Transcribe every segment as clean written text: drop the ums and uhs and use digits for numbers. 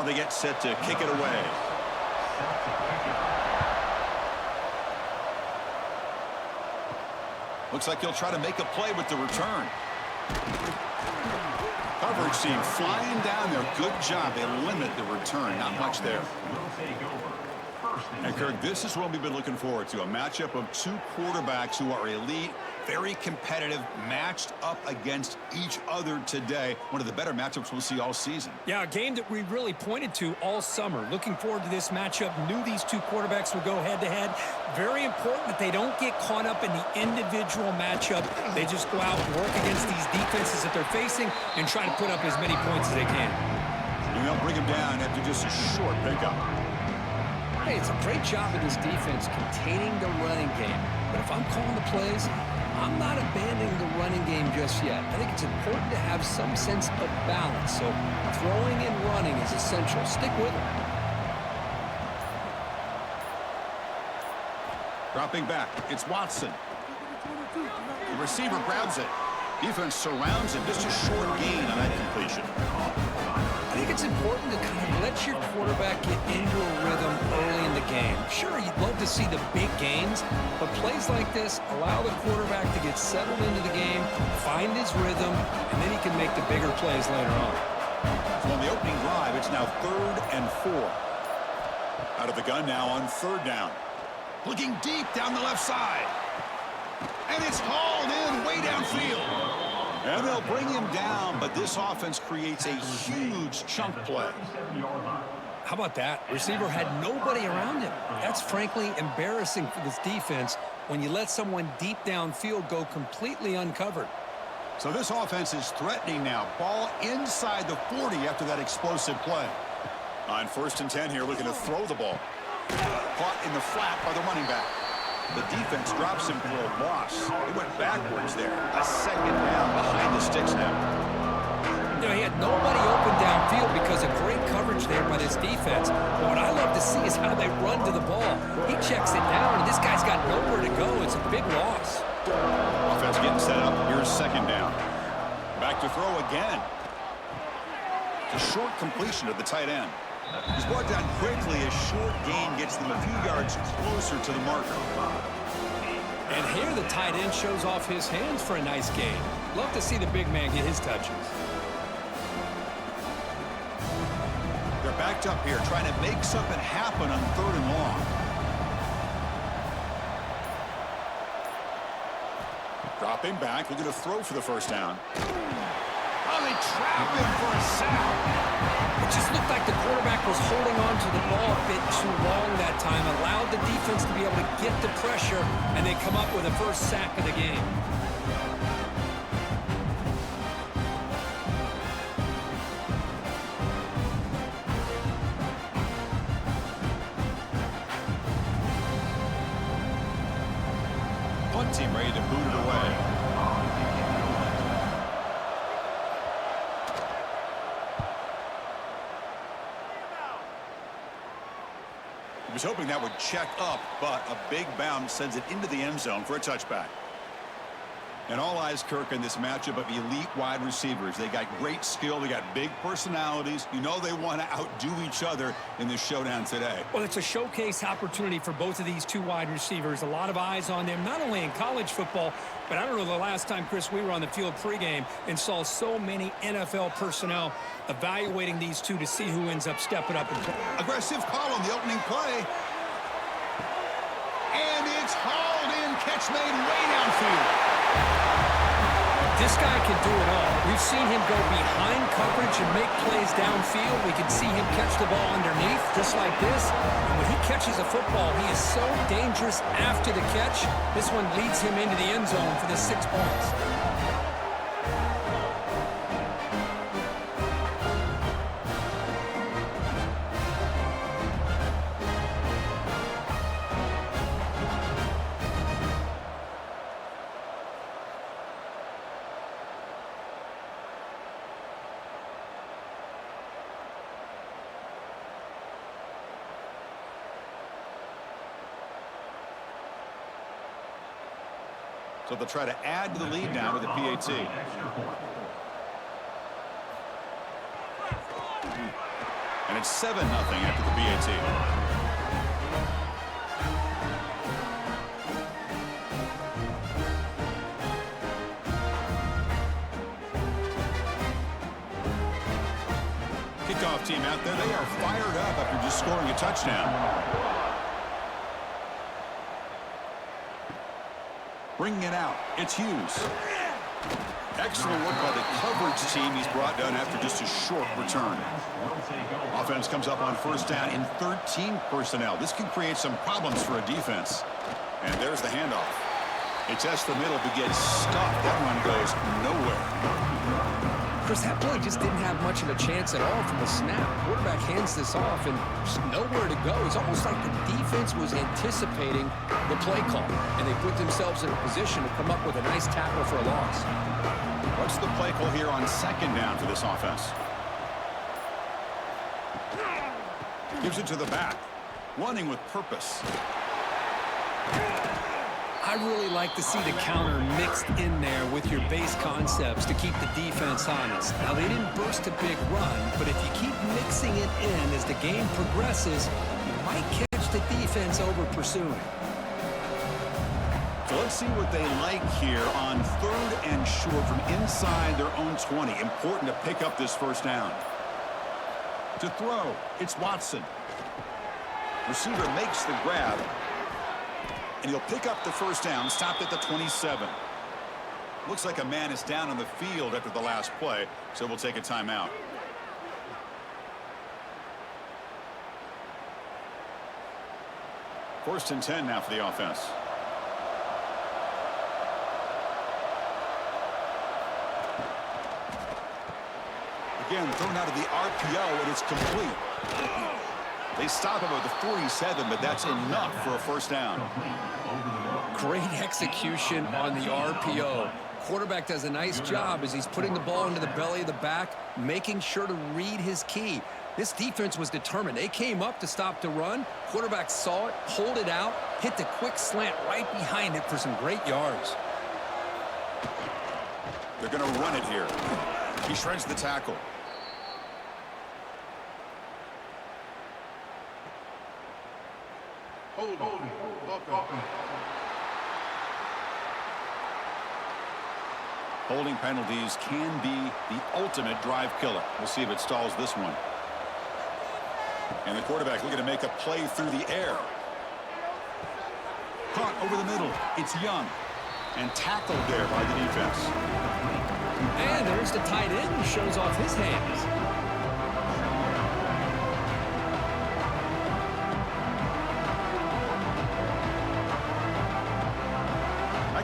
They get set to kick it away. Looks like he'll try to make a play with the return. Coverage team flying down there. Good job. They limit the return. Not much there. And Kirk, this is what we've been looking forward to. A matchup of two quarterbacks who are elite, very competitive, matched up against each other today. One of the better matchups we'll see all season. Yeah, a game that we really pointed to all summer. Looking forward to this matchup. Knew these two quarterbacks would go head-to-head. Very important that they don't get caught up in the individual matchup. They just go out and work against these defenses that they're facing and try to put up as many points as they can. And they'll bring them down after just a short pickup. Hey, it's a great job of this defense containing the running game. But if I'm calling the plays, I'm not abandoning the running game just yet. I think it's important to have some sense of balance. So throwing and running is essential. Stick with it. Dropping back, it's Watson. The receiver grabs it. Defense surrounds it. Just a short gain on that completion. I think it's important to kind of let your quarterback get into a rhythm early in the game. Sure, you'd love to see the big gains, but plays like this allow the quarterback to get settled into the game, find his rhythm, and then he can make the bigger plays later on. So on the opening drive, it's now 3rd and 4. Out of the gun now on 3rd down. Looking deep down the left side. And it's hauled in way downfield. And they'll bring him down, but this offense creates a huge chunk play. How about that? Receiver had nobody around him. That's frankly embarrassing for this defense when you let someone deep downfield go completely uncovered. So this offense is threatening now. Ball inside the 40 after that explosive play. On 1st and 10 here, looking to throw the ball. Caught in the flat by the running back. The defense drops him for a loss. He went backwards there. A 2nd down behind the sticks now. You know, he had nobody open downfield because of great coverage there by this defense. But what I love to see is how they run to the ball. He checks it down, and this guy's got nowhere to go. It's a big loss. Offense getting set up. Here's 2nd down. Back to throw again. It's a short completion of the tight end. He's brought down quickly. A short gain gets them a few yards closer to the marker. And here the tight end shows off his hands for a nice gain. Love to see the big man get his touches. They're backed up here, trying to make something happen on 3rd and long. Dropping back, looking to throw for the 1st down. Oh, they trap him for a sack. It just looked like the quarterback was holding on to the ball a bit too long that time, allowed the defense to be able to get the pressure, and they come up with the 1st sack of the game. Punt team ready to boot it away. Was hoping that would check up, but a big bounce sends it into the end zone for a touchback. And all eyes, Kirk, in this matchup of elite wide receivers. They got great skill. They got big personalities. You know they want to outdo each other in this showdown today. Well, it's a showcase opportunity for both of these two wide receivers. A lot of eyes on them, not only in college football, but I don't know the last time, Chris, we were on the field pregame and saw so many NFL personnel evaluating these two to see who ends up stepping up and play. Aggressive call on the opening play. And it's hauled in, catch made way downfield. This guy can do it all. We've seen him go behind coverage and make plays downfield. We can see him catch the ball underneath, just like this. And when he catches a football, he is so dangerous after the catch. This one leads him into the end zone for the 6 points. So they'll try to add to the lead now with the PAT. And it's 7-0 after the PAT. Kickoff team out there. They are fired up after just scoring a touchdown. Bringing it out. It's Hughes. Excellent work by the coverage team he's brought down after just a short return. Offense comes up on first down in 13 personnel. This can create some problems for a defense. And there's the handoff. It tests the middle but gets stuffed. That one goes nowhere. Chris, that play just didn't have much of a chance at all from the snap. Quarterback hands this off and just nowhere to go. It's almost like the defense was anticipating the play call, and they put themselves in a position to come up with a nice tackle for a loss. What's the play call here on second down for this offense? Gives it to the back. Running with purpose. I really like to see the counter mixed in there with your base concepts to keep the defense honest. Now, they didn't burst a big run, but if you keep mixing it in as the game progresses, you might catch the defense over pursuing. So let's see what they like here on 3rd and short from inside their own 20. Important to pick up this first down. To throw, it's Watson. Receiver makes the grab. And he'll pick up the first down, stopped at the 27. Looks like a man is down on the field after the last play, so we'll take a timeout. First and 10 now for the offense. Again, thrown out of the RPO, and it's complete. They stop him at the 47, but that's enough for a first down. Great execution on the RPO. Quarterback does a nice job as he's putting the ball into the belly of the back, making sure to read his key. This defense was determined. They came up to stop the run. Quarterback saw it, pulled it out, hit the quick slant right behind it for some great yards. They're going to run it here. He shreds the tackle. Holding penalties can be the ultimate drive killer. We'll see if it stalls this one. And the quarterback looking to make a play through the air. Caught over the middle. It's Young. And tackled there by the defense. And there's the tight end who shows off his hands.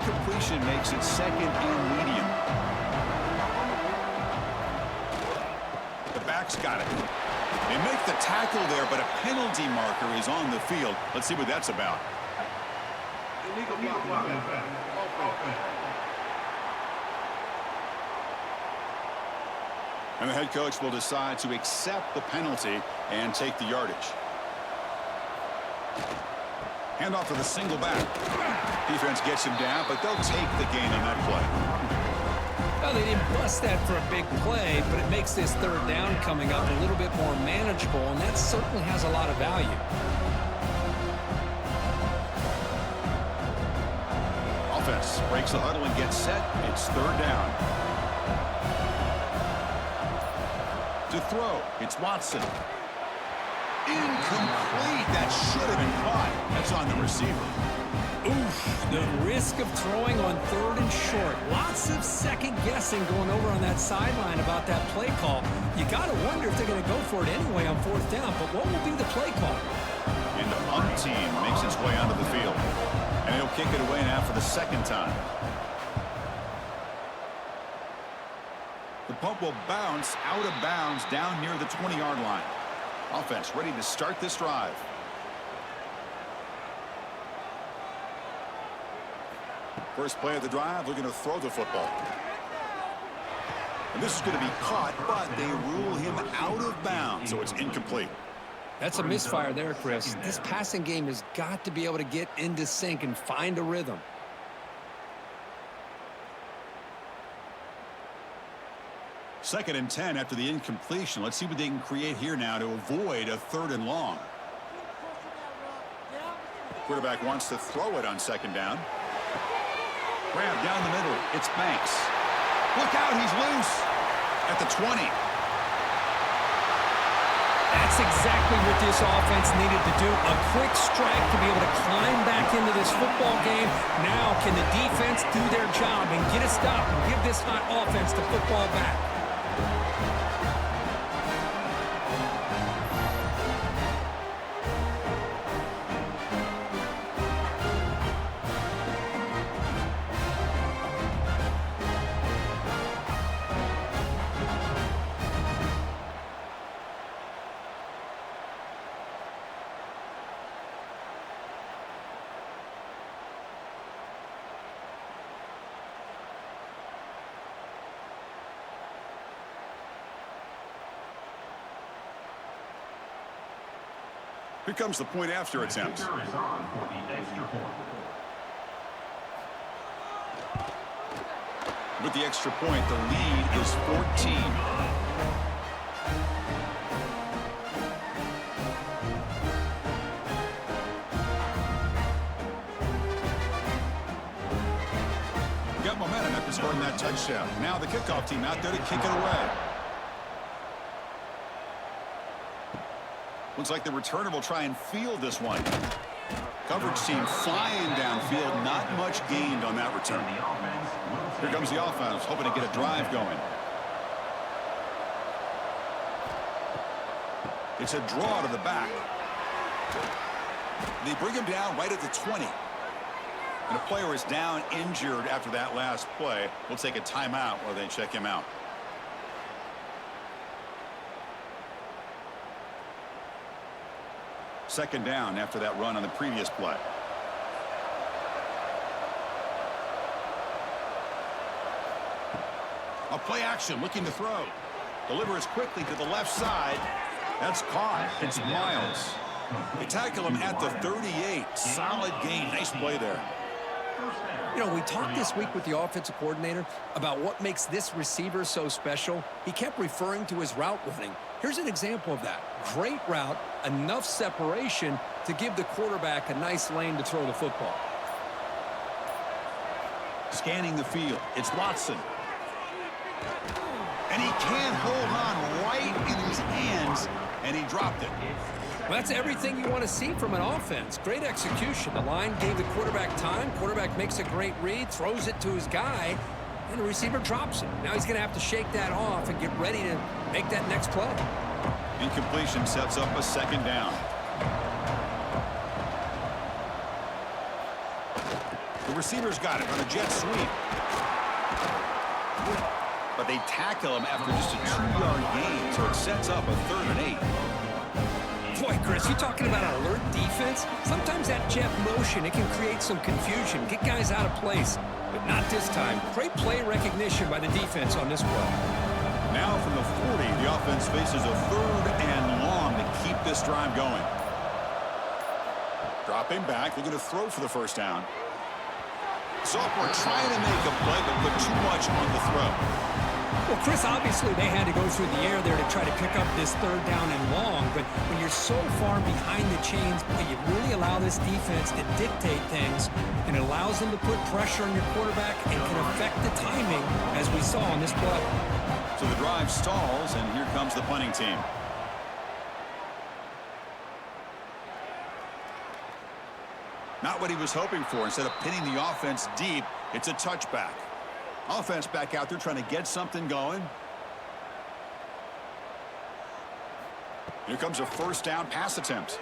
Completion makes it second and medium. The back's got it. They make the tackle there, but a penalty marker is on the field. Let's see what that's about. And the head coach will decide to accept the penalty and take the yardage. Handoff to the single back. Defense gets him down, but they'll take the gain on that play. Well, they didn't bust that for a big play, but it makes this third down coming up a little bit more manageable, and that certainly has a lot of value. Offense breaks the huddle and gets set. It's third down. To throw, it's Watson. Incomplete. That should have been caught. That's on the receiver. Oof, the risk of throwing on 3rd and short. Lots of second guessing going over on that sideline about that play call. You got to wonder if they're going to go for it anyway on 4th down, but what will be the play call? And the punt team makes its way onto the field. And he'll kick it away now for the second time. The punt will bounce out of bounds down near the 20-yard line. Offense ready to start this drive. First play of the drive, looking to throw the football. And this is going to be caught, but they rule him out of bounds, so it's incomplete. That's a misfire there, Chris. This passing game has got to be able to get into sync and find a rhythm. 2nd and 10 after the incompletion. Let's see what they can create here now to avoid a 3rd and long. Quarterback wants to throw it on 2nd down. Grab down the middle. It's Banks. Look out, he's loose at the 20. That's exactly what this offense needed to do. A quick strike to be able to climb back into this football game. Now can the defense do their job and get a stop and give this hot offense the football back? Here comes the point after attempt. With the extra point, the lead is 14. Got momentum after scoring that touchdown. Now the kickoff team out there to kick it away. Looks like the returner will try and field this one. Coverage team flying downfield. Not much gained on that return. Here comes the offense, hoping to get a drive going. It's a draw to the back. They bring him down right at the 20. And a player is down injured after that last play. We'll take a timeout while they check him out. Second down after that run on the previous play. A play action looking to throw. Delivers quickly to the left side. That's caught. It's Miles. They tackle him at the 38. Solid gain. Nice play there. You know, we talked this week with the offensive coordinator about what makes this receiver so special. He kept referring to his route running. Here's an example of that. Great route, enough separation to give the quarterback a nice lane to throw the football. Scanning the field. It's Watson. And he can't hold on right in his hands, and he dropped it. Well, that's everything you want to see from an offense. Great execution. The line gave the quarterback time. Quarterback makes a great read, throws it to his guy, and the receiver drops it. Now he's going to have to shake that off and get ready to make that next play. Incompletion sets up a second down. The receiver's got it on a jet sweep. But they tackle him after just a 2-yard gain, so it sets up a 3rd and 8. Boy, Chris, you're talking about an alert defense. Sometimes that jet motion, it can create some confusion, get guys out of place. But not this time. Great play recognition by the defense on this play. Now from the 40, the offense faces a 3rd and long to keep this drive going. Dropping back, looking to throw for the first down. Sophomore trying to make a play, but put too much on the throw. Well, Chris, obviously they had to go through the air there to try to pick up this 3rd down and long, but when you're so far behind the chains, you really allow this defense to dictate things, and it allows them to put pressure on your quarterback and can affect the timing, as we saw on this play. So the drive stalls, and here comes the punting team. Not what he was hoping for. Instead of pinning the offense deep, it's a touchback. Offense back out there trying to get something going. Here comes a first down pass attempt.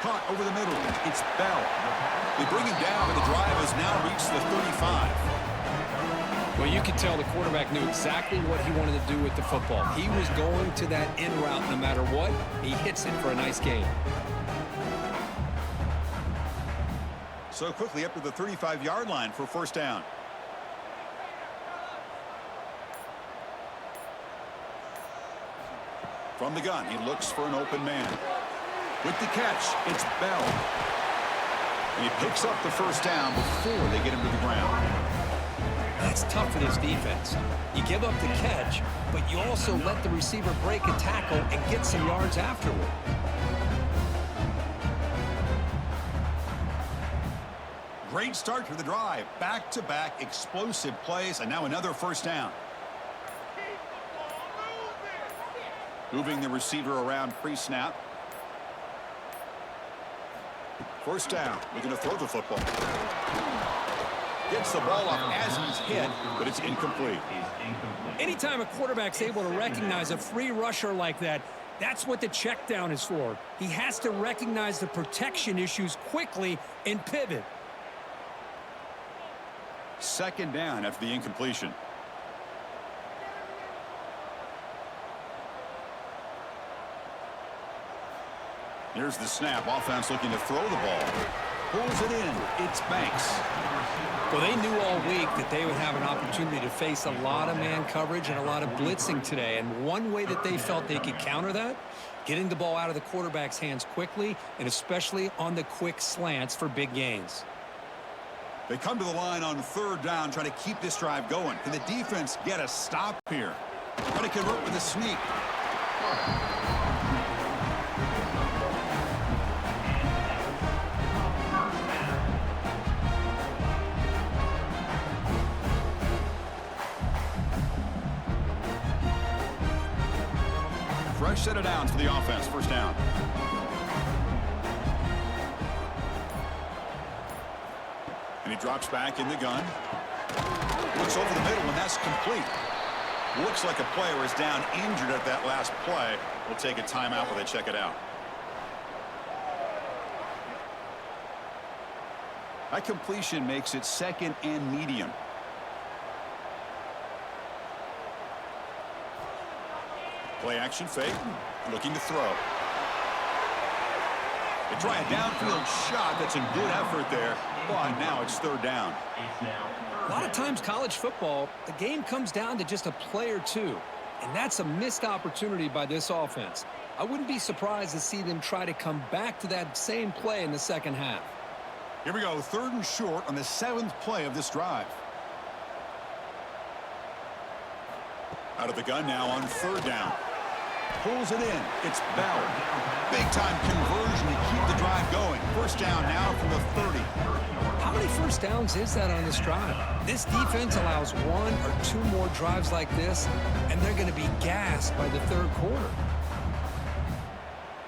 Caught over the middle. It's Bell. They bring him down, but the drive has now reached the 35. Well, you could tell the quarterback knew exactly what he wanted to do with the football. He was going to that in route no matter what. He hits it for a nice gain. So quickly up to the 35-yard line for first down. From the gun, he looks for an open man. With the catch, it's Bell. And he picks up the first down before they get him to the ground. That's tough for this defense. You give up the catch, but you also let the receiver break a tackle and get some yards afterward. Great start to the drive. Back-to-back explosive plays, and now another first down. Moving the receiver around pre-snap. First down. Looking to throw the football. Gets the ball off as he's hit, but it's incomplete. Anytime a quarterback's able to recognize a free rusher like that, that's what the check down is for. He has to recognize the protection issues quickly and pivot. Second down after the incompletion. Here's the snap. Offense looking to throw the ball. Pulls it in. It's Banks. Well, they knew all week that they would have an opportunity to face a lot of man coverage and a lot of blitzing today. And one way that they felt they could counter that, getting the ball out of the quarterback's hands quickly, and especially on the quick slants for big gains. They come to the line on third down, trying to keep this drive going. Can the defense get a stop here? Try to convert with a sneak. Fresh set of downs for the offense. First down. And he drops back in the gun. Looks over the middle, and that's complete. Looks like a player is down injured at that last play. We'll take a timeout while they check it out. That completion makes it second and medium. Play action fake. Looking to throw. They try a downfield shot. That's a good effort there. But now it's third down. A lot of times college football, the game comes down to just a play or two. And that's a missed opportunity by this offense. I wouldn't be surprised to see them try to come back to that same play in the second half. Here we go. Third and short on the 7th play of this drive. Out of the gun now on third down. Pulls it in. It's Bell. Big-time conversion to keep the drive going. First down now from the 30. How many first downs is that on this drive? This defense allows one or two more drives like this, and they're going to be gassed by the third quarter.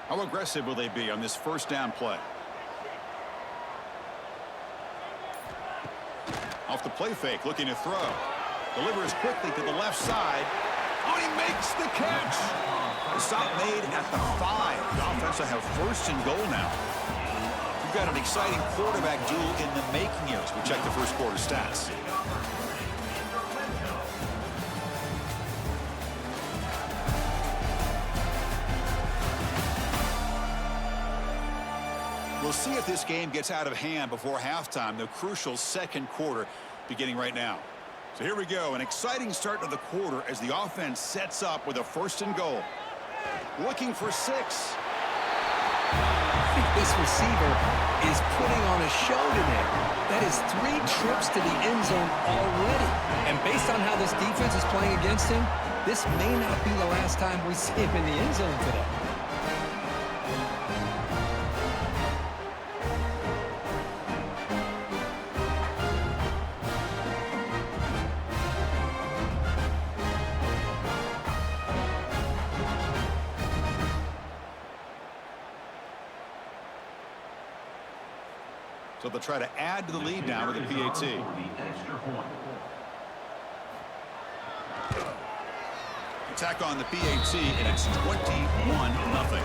How aggressive will they be on this first down play? Off the play fake, looking to throw. Delivers quickly to the left side. Oh, he makes the catch. The stop made at the 5. The offense will have first and goal now. We've got an exciting quarterback duel in the making here as we check the first quarter stats. We'll see if this game gets out of hand before halftime, the crucial second quarter beginning right now. So here we go, an exciting start to the quarter as the offense sets up with a first and goal. Looking for 6. I think this receiver is putting on a show today. That is 3 trips to the end zone already. And based on how this defense is playing against him, this may not be the last time we see him in the end zone today. So they'll try to add to the lead now with a PAT. Attack on the PAT, and it's 21-0.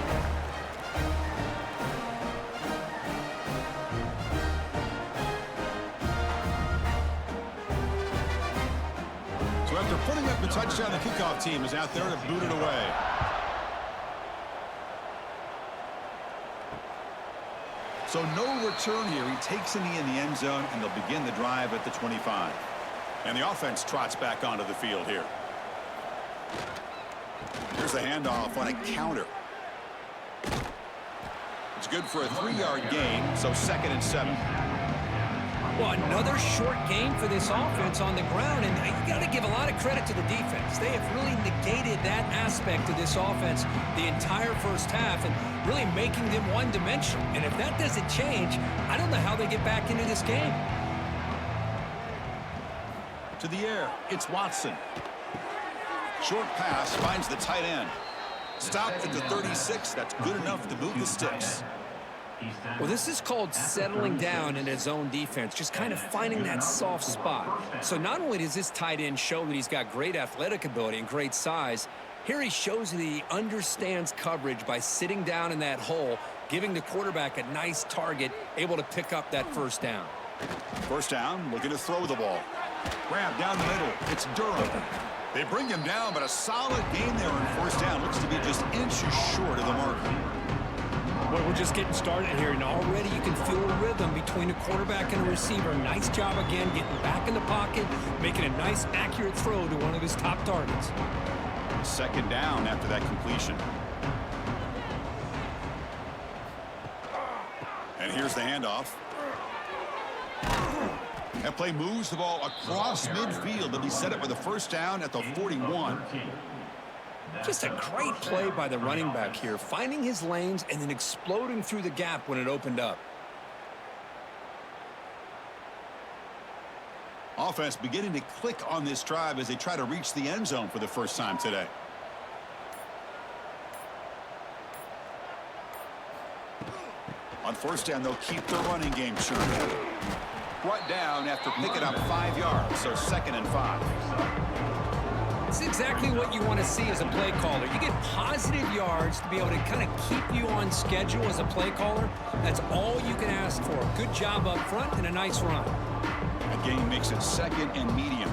So after putting up the touchdown, the kickoff team is out there to boot it away. So no return here. He takes a knee in the end zone, and they'll begin the drive at the 25. And the offense trots back onto the field here. Here's the handoff on a counter. It's good for a 3-yard gain, so 2nd and 7. Well, another short game for this offense on the ground, and you got to give a lot of credit to the defense. They have really negated that aspect of this offense the entire first half and really making them one-dimensional. And if that doesn't change, I don't know how they get back into this game. To the air, it's Watson. Short pass finds the tight end. Stopped at the 36. That's good enough to move the sticks. Well, this is called settling down in his zone defense, just kind of finding that soft spot. So not only does this tight end show that he's got great athletic ability and great size, here he shows that he understands coverage by sitting down in that hole, giving the quarterback a nice target, able to pick up that first down. First down, looking to throw the ball. Grab down the middle. It's Durham. They bring him down, but a solid gain there on first down. Looks to be just inches short of the marker. Well, we're just getting started here, and already you can feel a rhythm between a quarterback and a receiver. Nice job again getting back in the pocket, making a nice, accurate throw to one of his top targets. Second down after that completion. And here's the handoff. That play moves the ball across midfield. They'll be set up with a first down at the 41. Just a great play by the running back here, finding his lanes and then exploding through the gap when it opened up. Offense beginning to click on this drive as they try to reach the end zone for the first time today. On first down, they'll keep the running game true. Brought down after picking up 5 yards, so 2nd and 5. It's exactly what you want to see as a play caller. You get positive yards to be able to kind of keep you on schedule as a play caller. That's all you can ask for. Good job up front and a nice run. A gain makes it 2nd and medium.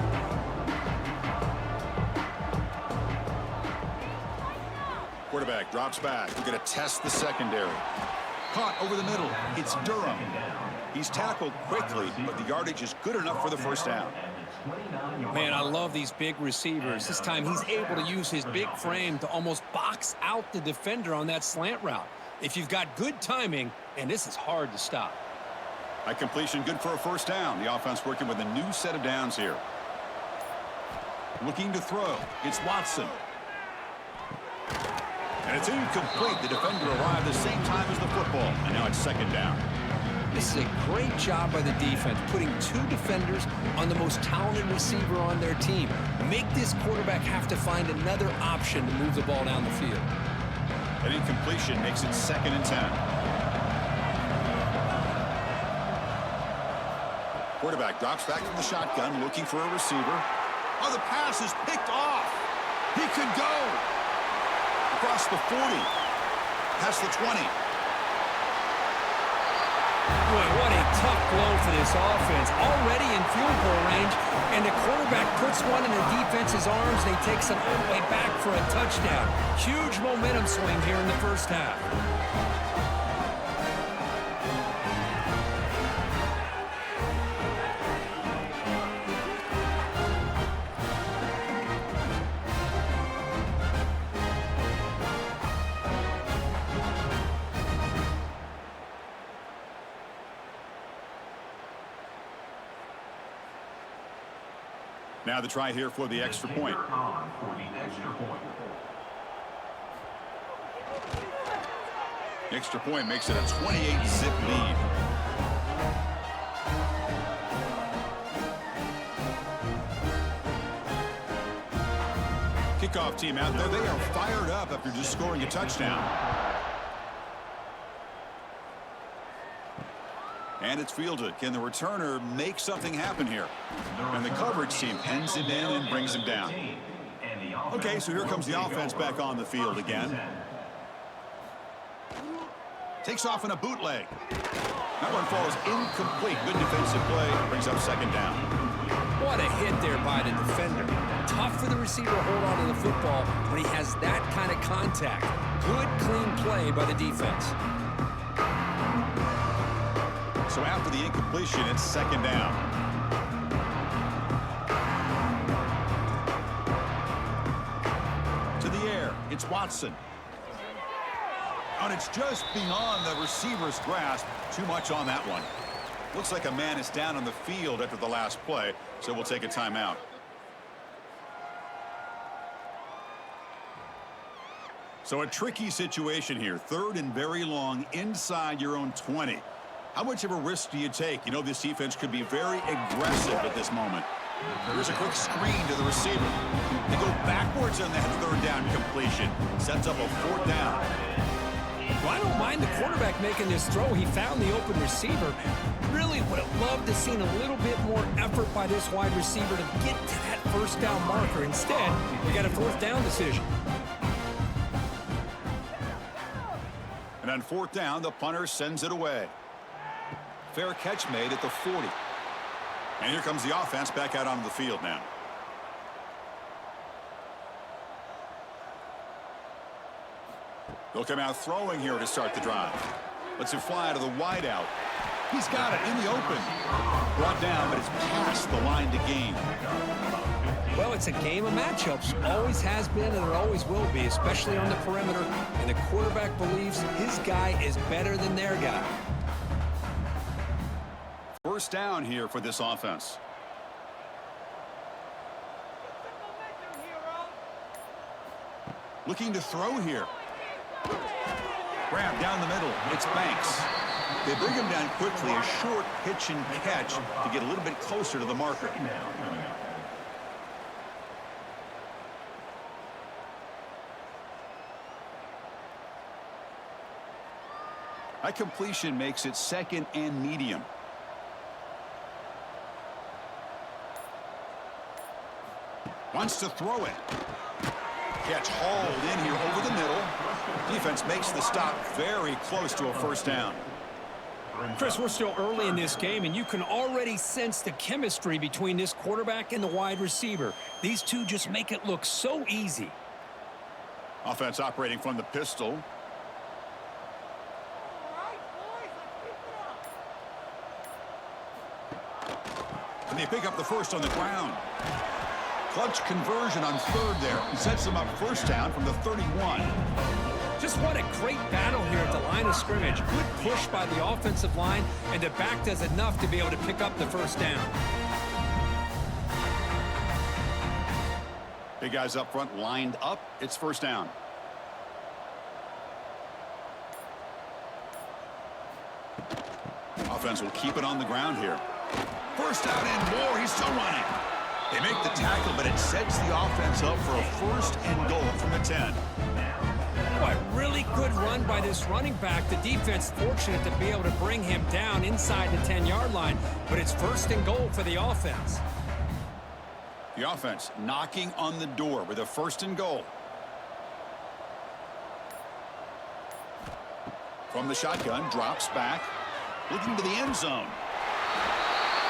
Quarterback drops back. We're going to test the secondary. Caught over the middle. It's Durham. He's tackled quickly, but the yardage is good enough for the first down. Man, I love these big receivers. This time he's able to use his big frame to almost box out the defender on that slant route. If you've got good timing, and this is hard to stop. A completion good for a first down. The offense working with a new set of downs here. Looking to throw. It's Watson. And it's incomplete. The defender arrived the same time as the football. And now it's 2nd down. This is a great job by the defense, putting 2 defenders on the most talented receiver on their team. Make this quarterback have to find another option to move the ball down the field. An incompletion makes it 2nd and 10. Quarterback drops back from the shotgun, looking for a receiver. Oh, the pass is picked off. He could go. Across the 40. Past the 20. Boy, what a tough blow for this offense. Already in field goal range, and the quarterback puts one in the defense's arms, and he takes it all the way back for a touchdown. Huge momentum swing here in the first half. Now the try here for the extra point. Extra point makes it a 28-zip lead. Kickoff team out there. They are fired up after just scoring a touchdown. And it's fielded. Can the returner make something happen here? And the coverage team pens him in and brings him down. Okay, so here comes the offense back on the field again. Takes off in a bootleg. That one falls incomplete. Good defensive play. Brings up 2nd down. What a hit there by the defender. Tough for the receiver to hold on to the football when he has that kind of contact. Good, clean play by the defense. So after the incompletion, it's 2nd down. To the air, it's Watson. And it's just beyond the receiver's grasp. Too much on that one. Looks like a man is down on the field after the last play, so we'll take a timeout. So a tricky situation here. 3rd and very long inside your own 20. How much of a risk do you take? You know, this defense could be very aggressive at this moment. Here's a quick screen to the receiver. They go backwards on that 3rd down completion. Sets up a 4th down. Well, I don't mind the quarterback making this throw. He found the open receiver. Really would have loved to seen a little bit more effort by this wide receiver to get to that 1st down marker. Instead, we got a 4th down decision. And on 4th down, the punter sends it away. Fair catch made at the 40. And here comes the offense back out onto the field now. They'll come out throwing here to start the drive. Lets it fly out of the wideout. He's got it in the open. Brought down, but it's past the line to gain. Well, it's a game of matchups. Always has been and it always will be, especially on the perimeter. And the quarterback believes his guy is better than their guy. 1st down here for this offense. Looking to throw here. Grab down the middle. It's Banks. They bring him down quickly. A short pitch and catch to get a little bit closer to the marker. That completion makes it 2nd and medium. Wants to throw it. Catch hauled in here over the middle. Defense makes the stop very close to a 1st down. Chris, we're still early in this game, and you can already sense the chemistry between this quarterback and the wide receiver. These two just make it look so easy. Offense operating from the pistol. And they pick up the 1st on the ground. Clutch conversion on 3rd there. He sets them up 1st down from the 31. Just what a great battle here at the line of scrimmage. Good push by the offensive line, and the back does enough to be able to pick up the 1st down. Big guys up front lined up. It's 1st down. Offense will keep it on the ground here. 1st down and more. He's still running. They make the tackle, but it sets the offense up for a 1st and goal from the 10. Boy, really good run by this running back. The defense fortunate to be able to bring him down inside the 10-yard line, but it's 1st and goal for the offense. The offense knocking on the door with a 1st and goal. From the shotgun, drops back, looking to the end zone.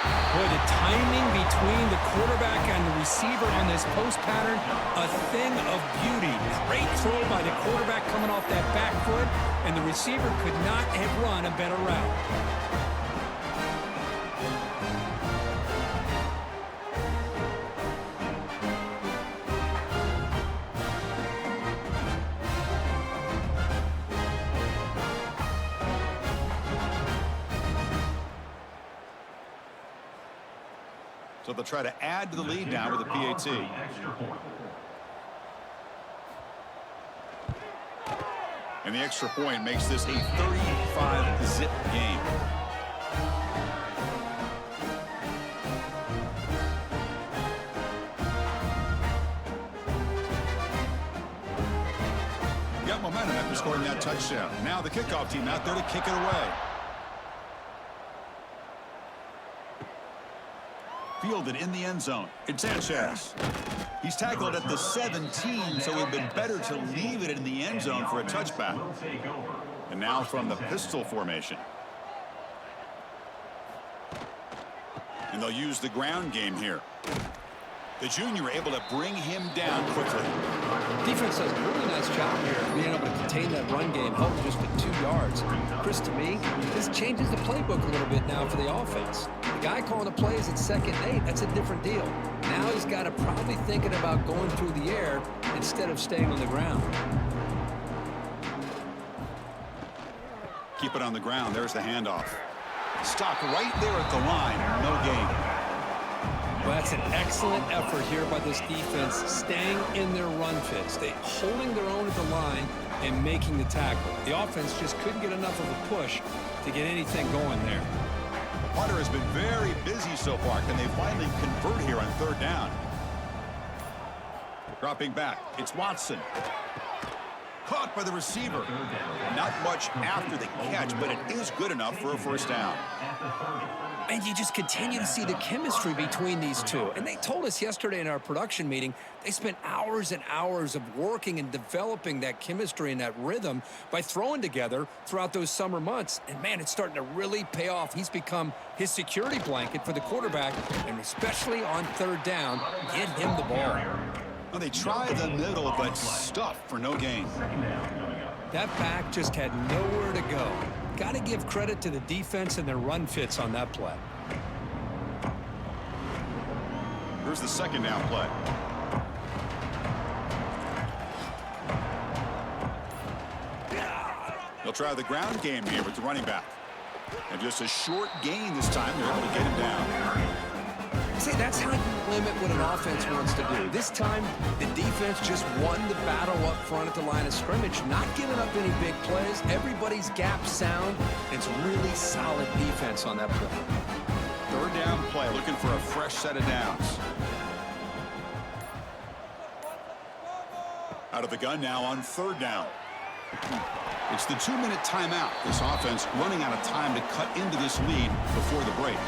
Boy, the timing between the quarterback and the receiver on this post pattern, a thing of beauty. Great throw by the quarterback coming off that back foot, and the receiver could not have run a better route. So they'll try to add to the lead now with a PAT. And the extra point makes this a 35-zip game. Got momentum after scoring that touchdown. Now the kickoff team out there to kick it away. Fielded in the end zone. It's Sanchez. He's tackled at the 17, so it would have been better to leave it in the end zone for a touchback. And now from the pistol formation. And they'll use the ground game here. The junior able to bring him down quickly. Defense does a really nice job here, being able to contain that run game, helped just with 2 yards. Chris, to me, this changes the playbook a little bit now for the offense. The guy calling the plays at 2nd and 8, that's a different deal. Now he's got to probably thinking about going through the air instead of staying on the ground. Keep it on the ground. There's the handoff. Stopped right there at the line. No gain. Well, that's an excellent effort here by this defense, staying in their run fits. They holding their own at the line and making the tackle. The offense just couldn't get enough of a push to get anything going there. Hunter has been very busy so far. Can they finally convert here on third down? Dropping back. It's Watson. Caught by the receiver. Not much after the catch, but it is good enough for a first down. And you just continue to see the chemistry between these two. And they told us yesterday in our production meeting, they spent hours and hours of working and developing that chemistry and that rhythm by throwing together throughout those summer months. And, man, it's starting to really pay off. He's become his security blanket for the quarterback, and especially on third down, get him the ball. Well, they tried the middle, but stuffed for no gain. That back just had nowhere to go. Got to give credit to the defense and their run fits on that play. Here's the second down play. They'll try the ground game here with the running back. And just a short gain this time. They're able to get him down. See, that's how you limit what an offense wants to do. This time, the defense just won the battle up front at the line of scrimmage, not giving up any big plays. Everybody's gap sound. It's really solid defense on that play. Third down play, looking for a fresh set of downs. Out of the gun now on third down. It's the 2-minute timeout. This offense running out of time to cut into this lead before the break.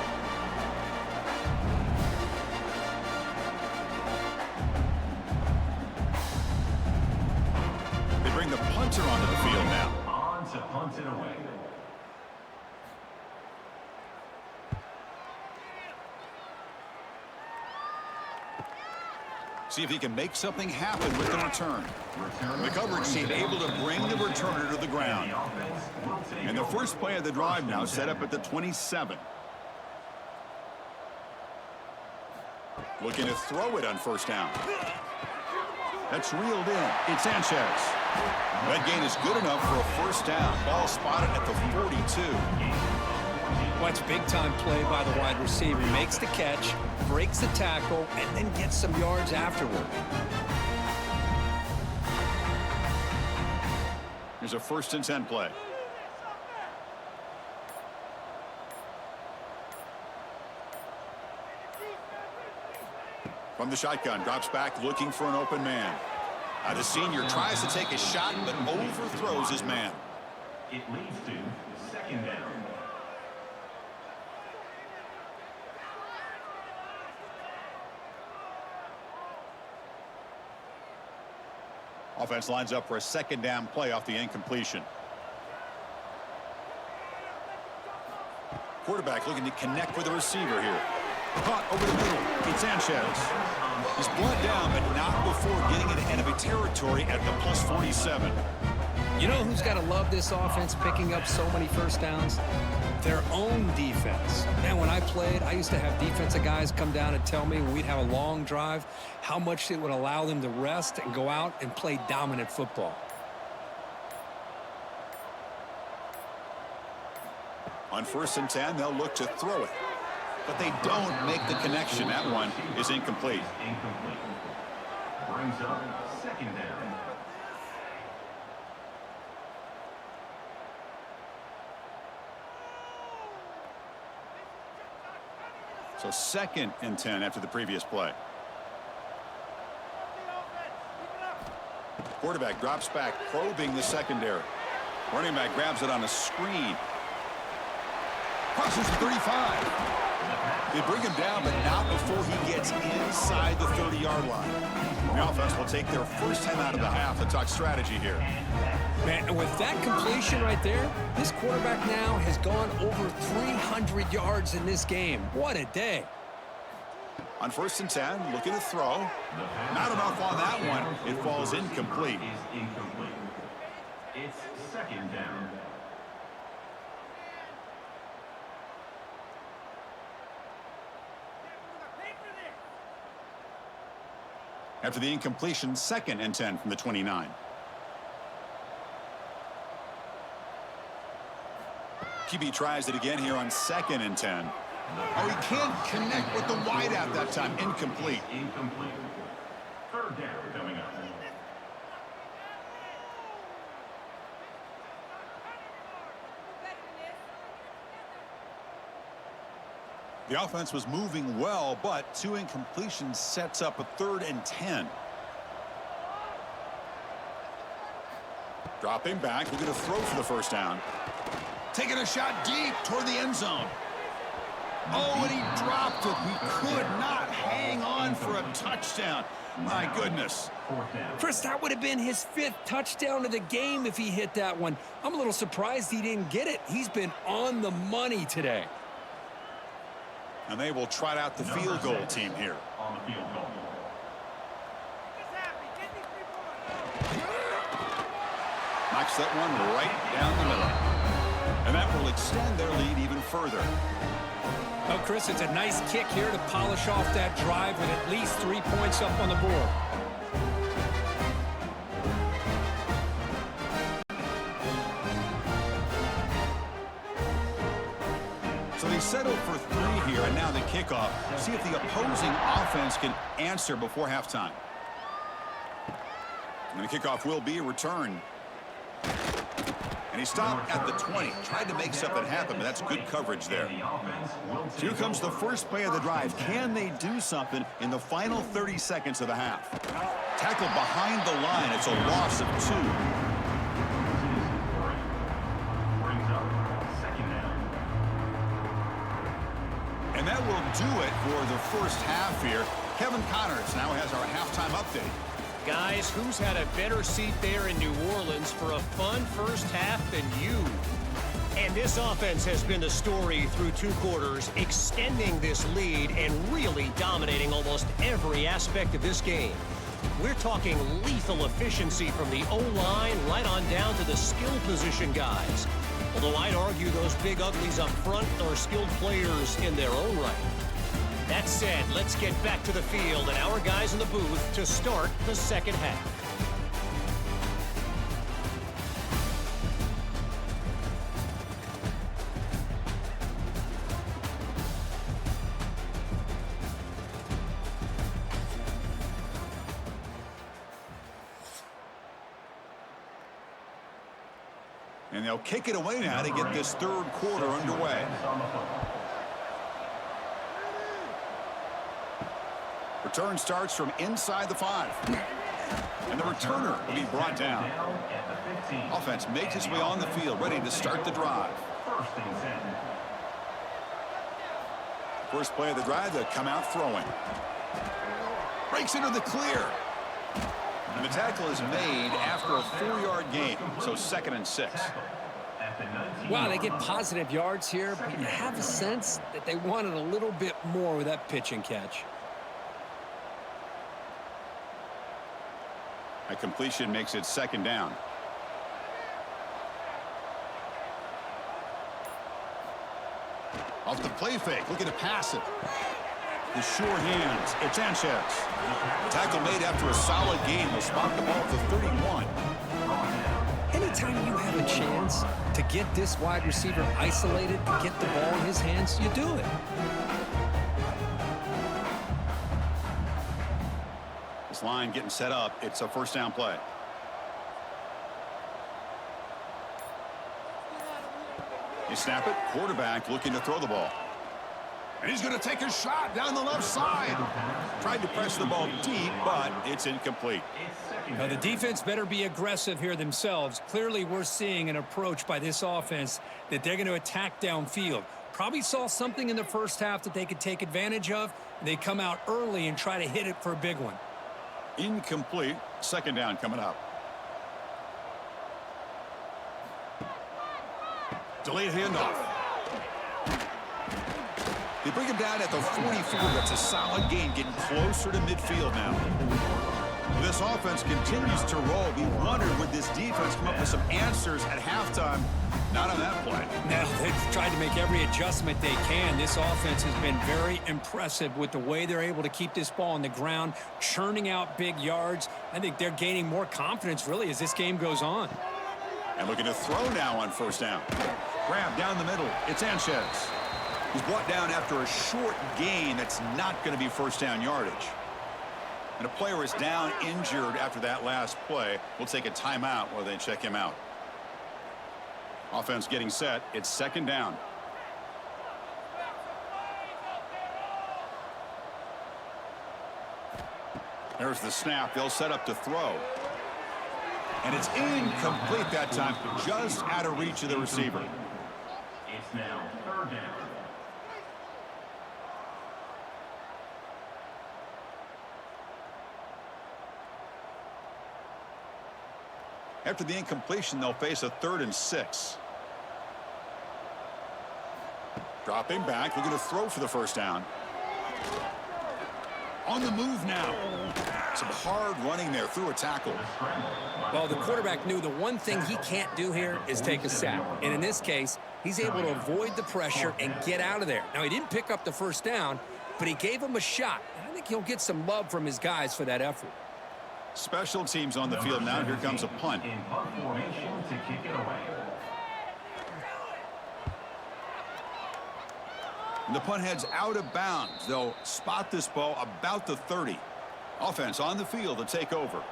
Bring the punter onto the field now. On to punt it away. See if he can make something happen with the return. The coverage team able to bring the returner to the ground. And the first play of the drive now set up at the 27. Looking to throw it on first down. That's reeled in. It's Sanchez. That gain is good enough for a first down. Ball spotted at the 42. Well, it's big-time play by the wide receiver. Makes the catch, breaks the tackle, and then gets some yards afterward. Here's a 1st and 10 play. From the shotgun, drops back, looking for an open man. The senior tries to take a shot, but overthrows his man. It leads to second down. Offense lines up for a second down play off the incompletion. Quarterback looking to connect with the receiver here. Caught over the middle. It's Sanchez. He's brought down, but not before getting into enemy territory at the plus 47. You know who's got to love this offense picking up so many first downs? Their own defense. Man, when I played, I used to have defensive guys come down and tell me when we'd have a long drive how much it would allow them to rest and go out and play dominant football. On 1st and 10, they'll look to throw it. But they don't make the connection. That one is incomplete. Incomplete. Brings up second down. So 2nd and 10 after the previous play. Quarterback drops back, probing the secondary. Running back grabs it on a screen. Crosses the 35. They bring him down, but not before he gets inside the 30-yard line. The offense will take their first time out of the half to talk strategy here. Man, and with that completion right there, this quarterback now has gone over 300 yards in this game. What a day. On 1st and 10, looking to throw. Not enough on that one. It falls incomplete. Is incomplete. It's second down. After the incompletion, 2nd and 10 from the 29. QB tries it again here on 2nd and 10. Oh, he can't connect with the wideout that time. Incomplete. Incomplete. 3rd down coming up. The offense was moving well, but 2 incompletions sets up a 3rd and 10. Dropping back, looking to throw for the 1st down. Taking a shot deep toward the end zone. Oh, and he dropped it. He could not hang on for a touchdown. My goodness. Chris, that would have been his 5th touchdown of the game if he hit that one. I'm a little surprised he didn't get it. He's been on the money today. And they will trot out the field goal team here. On the field goal. Knocks that one right down the middle. And that will extend their lead even further. Oh, Chris, it's a nice kick here to polish off that drive with at least 3 points up on the board. So they settle for 3 here, and now the kickoff. See if the opposing offense can answer before halftime. And the kickoff will be a return. And he stopped at the 20. Tried to make something happen, but that's good coverage there. So here comes the first play of the drive. Can they do something in the final 30 seconds of the half? Tackle behind the line. It's a loss of 2. Brings up 2nd down. And that will do it for the first half here. Kevin Connors now has our halftime update. Guys, who's had a better seat there in New Orleans for a fun first half than you? And this offense has been the story through 2 quarters, extending this lead and really dominating almost every aspect of this game. We're talking lethal efficiency from the O-line right on down to the skill position guys. Although I'd argue those big uglies up front are skilled players in their own right. That said, let's get back to the field and our guys in the booth to start the 2nd half. And they'll kick it away now to get this 3rd quarter underway. Return starts from inside the 5. And the returner will be brought down. Offense makes its way on the field, ready to start the drive. 1st and 10. First play of the drive, they'll come out throwing. Breaks into the clear. And the tackle is made after a 4-yard gain, so 2nd and 6. Wow, they get positive yards here, but you have a sense that they wanted a little bit more with that pitch and catch. A completion makes it 2nd down. Off the play fake, looking to pass it. The sure hands, it's Sanchez. Tackle made after a solid gain will spot the ball at the 31. Anytime you have a chance to get this wide receiver isolated, to get the ball in his hands, you do it. This line getting set up. It's a 1st down play. You snap it. Quarterback looking to throw the ball. And he's going to take a shot down the left side. Tried to press the ball deep, but it's incomplete. Now, the defense better be aggressive here themselves. Clearly, we're seeing an approach by this offense that they're going to attack downfield. Probably saw something in the first half that they could take advantage of. They come out early and try to hit it for a big one. Incomplete. 2nd down coming up. Delayed handoff. They bring him down at the 44. That's a solid gain, getting closer to midfield now. This offense continues to roll. We wondered, would this defense come up with some answers at halftime? Not on that play. Now, they've tried to make every adjustment they can. This offense has been very impressive with the way they're able to keep this ball on the ground, churning out big yards. I think they're gaining more confidence, really, as this game goes on. And looking to throw now on first down. Grab down the middle. It's Sanchez. He's brought down after a short gain that's not going to be first down yardage. And a player is down injured after that last play. We'll take a timeout while they check him out. Offense getting set. It's second down. There's the snap. They'll set up to throw. And it's incomplete that time, just out of reach of the receiver. It's now third down. After the incompletion, they'll face a 3rd and 6. Dropping back, looking to throw for the first down. On the move now. Some hard running there through a tackle. Well, the quarterback knew the one thing he can't do here is take a sack. And in this case, he's able to avoid the pressure and get out of there. Now, he didn't pick up the first down, but he gave him a shot. I think he'll get some love from his guys for that effort. Special teams on the field now. Here comes a punt. In punt formation to kick it away. And the punt heads out of bounds. They'll spot this ball about the 30. Offense on the field to take over.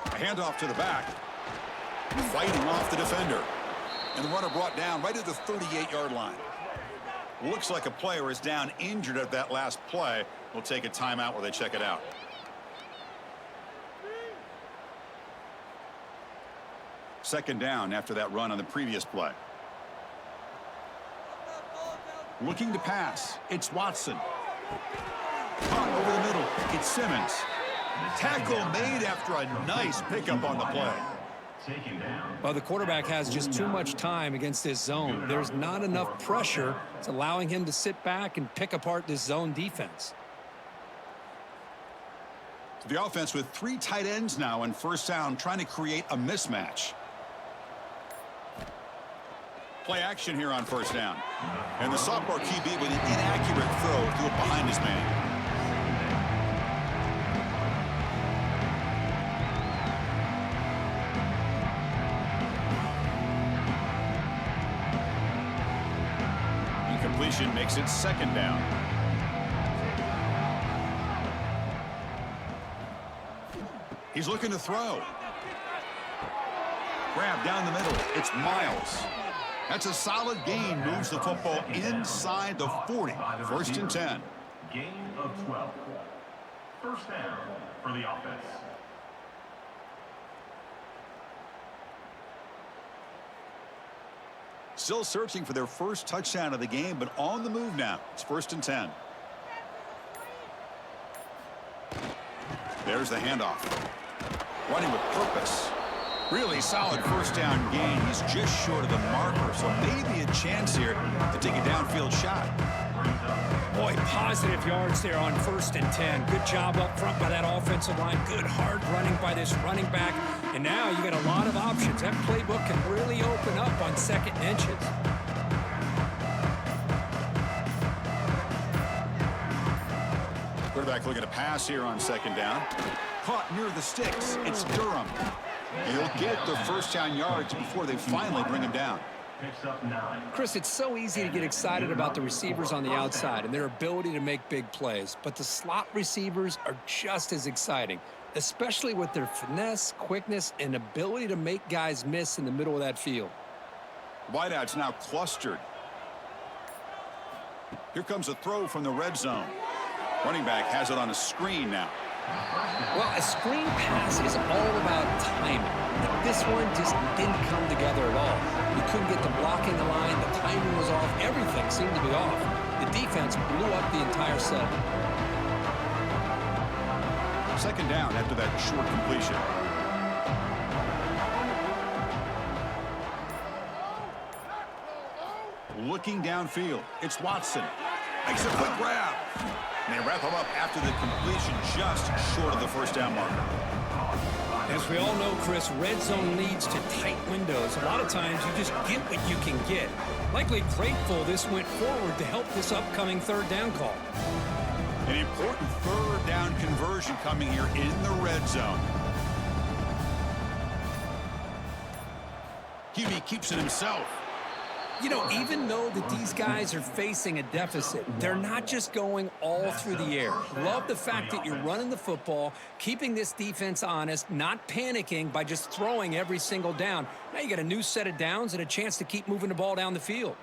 A handoff to the back. Fighting off the defender. And the runner brought down right at the 38-yard line. Looks like a player is down injured at that last play. We'll take a timeout while they check it out. Second down after that run on the previous play. Looking to pass. It's Watson. Punt over the middle. It's Simmons. Tackle made after a nice pickup on the play. Well, the quarterback has just too much time against this zone. There's not enough pressure. It's allowing him to sit back and pick apart this zone defense. The offense with 3 tight ends now on first down, trying to create a mismatch. Play action here on first down. And the sophomore QB with an inaccurate throw threw it behind his man. Incompletion makes it second down. He's looking to throw. Grab down the middle. It's Miles. That's a solid gain. Moves the football inside the 40. First and 10. Gain of 12. First down for the offense. Still searching for their first touchdown of the game, but on the move now. It's first and 10. There's the handoff. Running with purpose. Really solid first down gain. He's just short of the marker, so maybe a chance here to take a downfield shot. Boy, positive yards there on first and 10. Good job up front by that offensive line. Good hard running by this running back. And now you got a lot of options. That playbook can really open up on second and inches. Quarterback looking to pass here on second down. Caught near the sticks. It's Durham. He'll get the first down yards before they finally bring him down. Picks up 9. Chris, it's so easy to get excited about the receivers on the outside and their ability to make big plays, but the slot receivers are just as exciting, especially with their finesse, quickness, and ability to make guys miss in the middle of that field. Wideouts now clustered. Here comes a throw from the red zone. Running back has it on a screen now. Well, a screen pass is all about timing. But this one just didn't come together at all. You couldn't get the blocking line, the timing was off, everything seemed to be off. The defense blew up the entire set. Second down after that short completion. Looking downfield, it's Watson. Makes a quick grab. And they wrap him up after the completion, just short of the first down marker. As we all know, Chris, red zone leads to tight windows. A lot of times you just get what you can get. Likely grateful this went forward to help this upcoming third down call. An important third down conversion coming here in the red zone. QB keeps it himself. You know, even though that these guys are facing a deficit, they're not just going all through the air. Love the fact that you're running the football, keeping this defense honest, not panicking by just throwing every single down. Now you got a new set of downs and a chance to keep moving the ball down the field.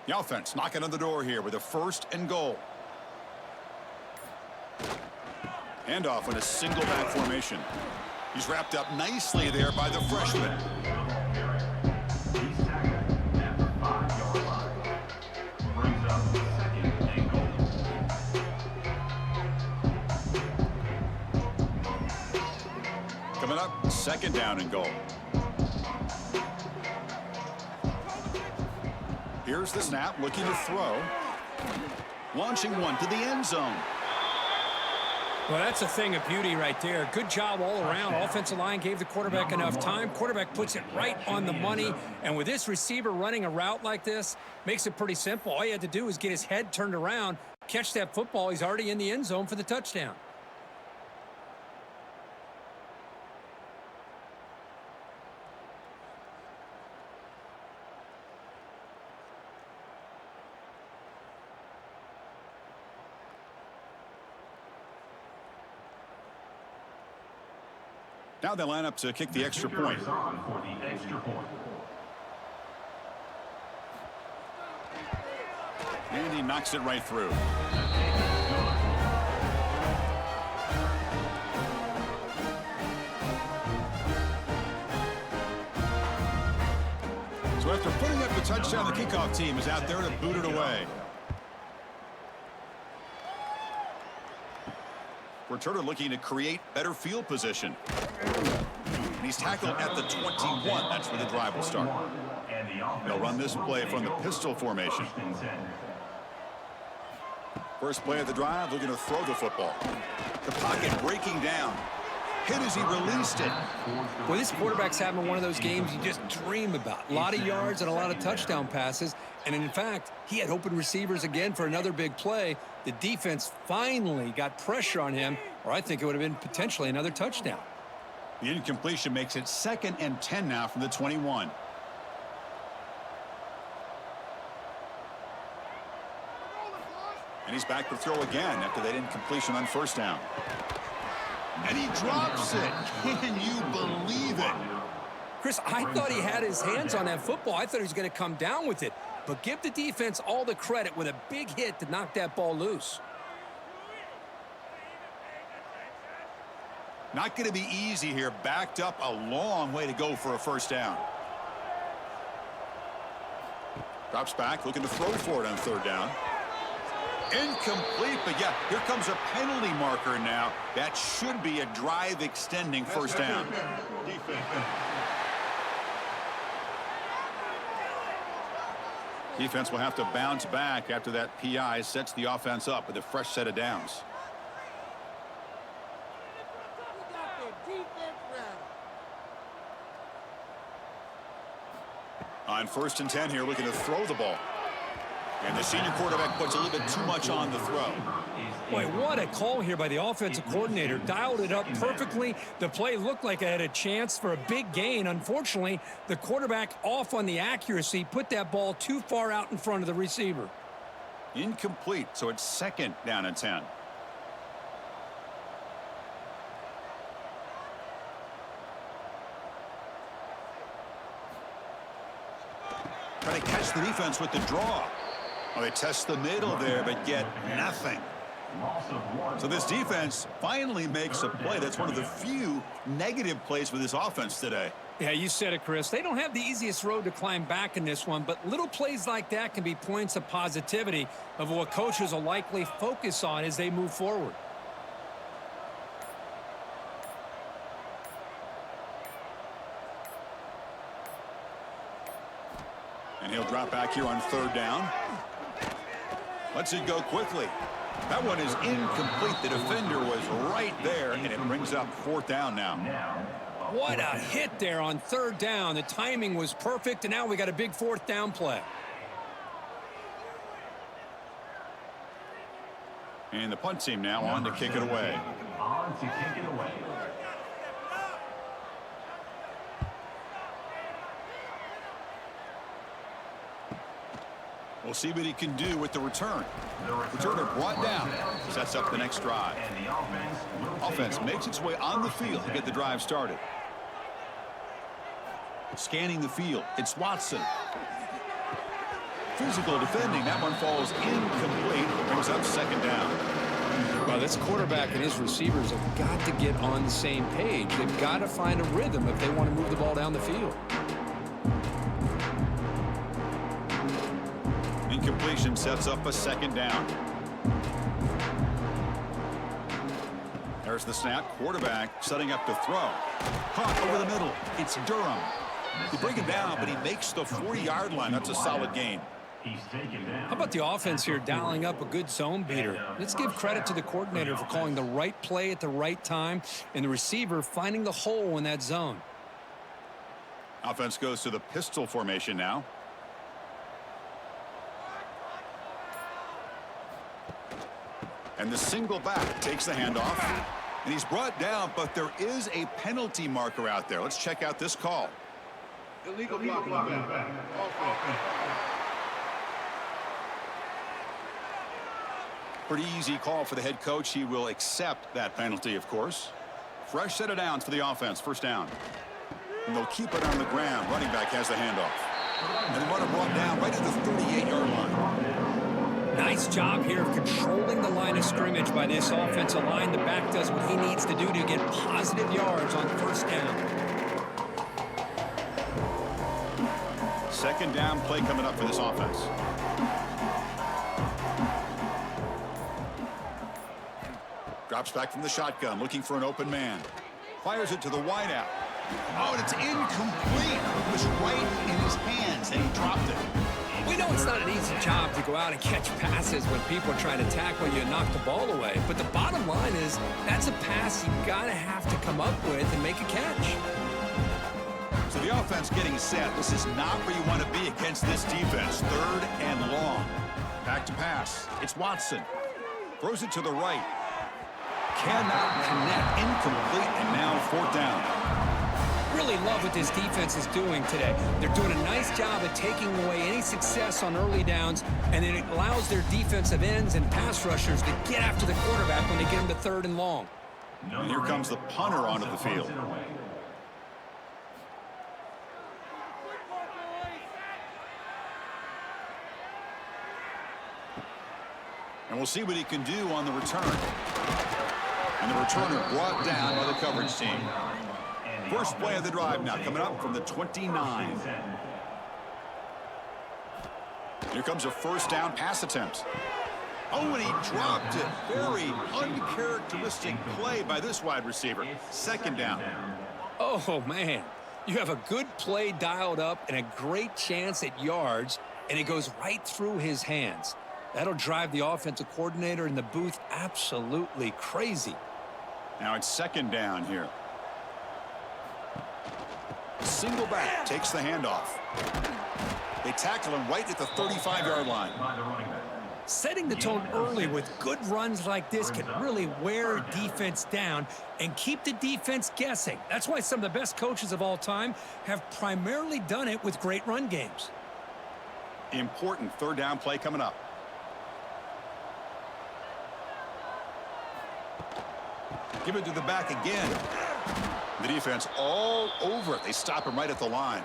The offense knocking on the door here with a 1st and goal. Handoff in a single back formation. He's wrapped up nicely there by the freshman. Coming up, 2nd down and goal. Here's the snap, looking to throw. Launching one to the end zone. Well, that's a thing of beauty right there. Good job all around. Offensive line gave the quarterback enough time. Quarterback puts it right on the money. And with this receiver running a route like this, makes it pretty simple. All you had to do is get his head turned around, catch that football. He's already in the end zone for the touchdown. Now they line up to kick the extra point. And he knocks it right through. So after putting up the touchdown, the kickoff team is out there to boot it away. Returner looking to create better field position. And he's tackled at the 21. That's where the drive will start. They'll run this play from the pistol formation. First play of the drive, looking to throw the football. The pocket breaking down. Hit as he released it. Well, this quarterback's having one of those games you just dream about. A lot of yards and a lot of touchdown passes. And in fact, he had open receivers again for another big play. The defense finally got pressure on him, or I think it would have been potentially another touchdown. The incompletion makes it 2nd and 10 now from the 21. And he's back to throw again after that incompletion on 1st down. And he drops it. Can you believe it? Chris, I thought he had his hands on that football. I thought he was going to come down with it. But give the defense all the credit with a big hit to knock that ball loose. Not going to be easy here. Backed up a long way to go for a 1st down. Drops back, looking to throw for it on 3rd down. Incomplete, but yeah, here comes a penalty marker now. That should be a drive-extending 1st down. Defense will have to bounce back after that PI sets the offense up with a fresh set of downs. On 1st and 10 here, looking to throw the ball. And the senior quarterback puts a little bit too much on the throw. Boy, what a call here by the offensive coordinator. Dialed it up perfectly. The play looked like it had a chance for a big gain. Unfortunately, the quarterback off on the accuracy, put that ball too far out in front of the receiver. Incomplete, so it's 2nd down and 10. Trying to catch the defense with the draw. Well, they test the middle there, but get nothing. So this defense finally makes a play. That's one of the few negative plays for this offense today. Yeah, you said it, Chris. They don't have the easiest road to climb back in this one, but little plays like that can be points of positivity of what coaches will likely focus on as they move forward. And he'll drop back here on 3rd down. Lets it go quickly. That one is incomplete. The defender was right there, and it brings up 4th down now. What a hit there on 3rd down. The timing was perfect, and now we got a big 4th down play. And the punt team now on to kick it away. We'll see what he can do with the return. Returner brought down. Sets up the next drive. And the Offense makes its way on the field to get the drive started. Scanning the field. It's Watson. Physical defending. That one falls incomplete. Brings up second down. Well, this quarterback and his receivers have got to get on the same page. They've got to find a rhythm if they want to move the ball down the field. Incompletion sets up a second down. There's the snap. Quarterback setting up to throw. Caught over the middle. It's Durham. They bring him down, but he makes the 40-yard line. That's a solid gain. How about the offense here dialing up a good zone beater? Let's give credit to the coordinator for calling the right play at the right time and the receiver finding the hole in that zone. Offense goes to the pistol formation now. And the single back takes the handoff. And he's brought down, but there is a penalty marker out there. Let's check out this call. Illegal blocking. Pretty easy call for the head coach. He will accept that penalty, of course. Fresh set of downs for the offense. First down. And they'll keep it on the ground. Running back has the handoff. And the runner brought down right at the 38-yard line. Nice job here of controlling the line of scrimmage by this offensive line. The back does what he needs to do to get positive yards on first down. Second down play coming up for this offense. Drops back from the shotgun, looking for an open man. Fires it to the wideout. Oh, and it's incomplete. It was right in his hands, and he dropped it. We know it's not an easy job to go out and catch passes when people are trying to tackle you and knock the ball away. But the bottom line is that's a pass you got to have to come up with and make a catch. So the offense getting set. This is not where you want to be against this defense. Third and long. Back to pass. It's Watson. Throws it to the right. Cannot connect. Incomplete. And now fourth down. Really love what this defense is doing today. They're doing a nice job of taking away any success on early downs, and then it allows their defensive ends and pass rushers to get after the quarterback when they get him to third and long. And here comes the punter onto the field. And we'll see what he can do on the return. And the returner brought down by the coverage team. First play of the drive now, coming up from the 29. Here comes a first down pass attempt. Oh, and he dropped it. Very uncharacteristic play by this wide receiver. Second down. Oh, man. You have a good play dialed up and a great chance at yards, and it goes right through his hands. That'll drive the offensive coordinator in the booth absolutely crazy. Now it's second down here. Single back takes the handoff. They tackle him right at the 35-yard line. Setting the tone early with good runs like this can really wear a defense down and keep the defense guessing. That's why some of the best coaches of all time have primarily done it with great run games. Important third down play coming up. Give it to the back again. The defense all over it. They stop him right at the line.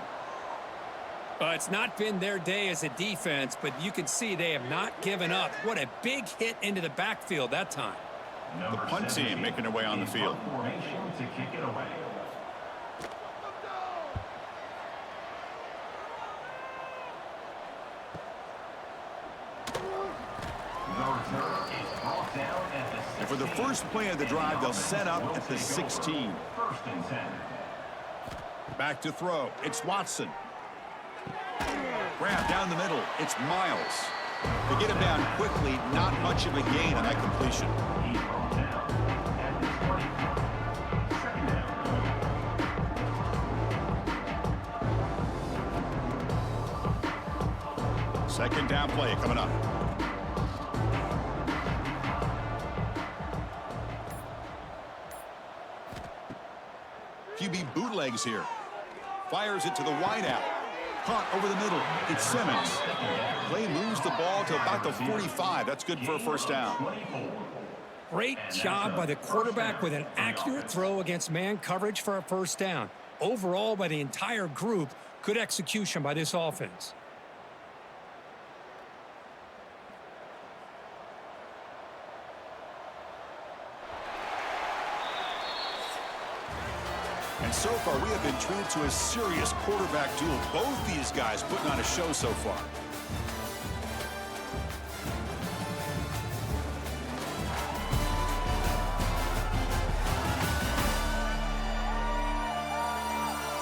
It's not been their day as a defense, but you can see they have not given up. What a big hit into the backfield that time. The punt team making their way on the field. To kick it away. And for the first play of the drive, they'll set up at the 16. First and 10. Back to throw. It's Watson. Grab down the middle. It's Miles. They get him down quickly. Not much of a gain on that completion. He's brought down at the 20. Second down. Second down play coming up. QB bootlegs here. Fires it to the wideout. Caught over the middle. It's Simmons. Play moves the ball to about the 45. That's good for a first down. Great job by the quarterback with an accurate throw against man coverage for a first down. Overall, by the entire group, good execution by this offense. And so far, we have been treated to a serious quarterback duel. Both these guys putting on a show so far.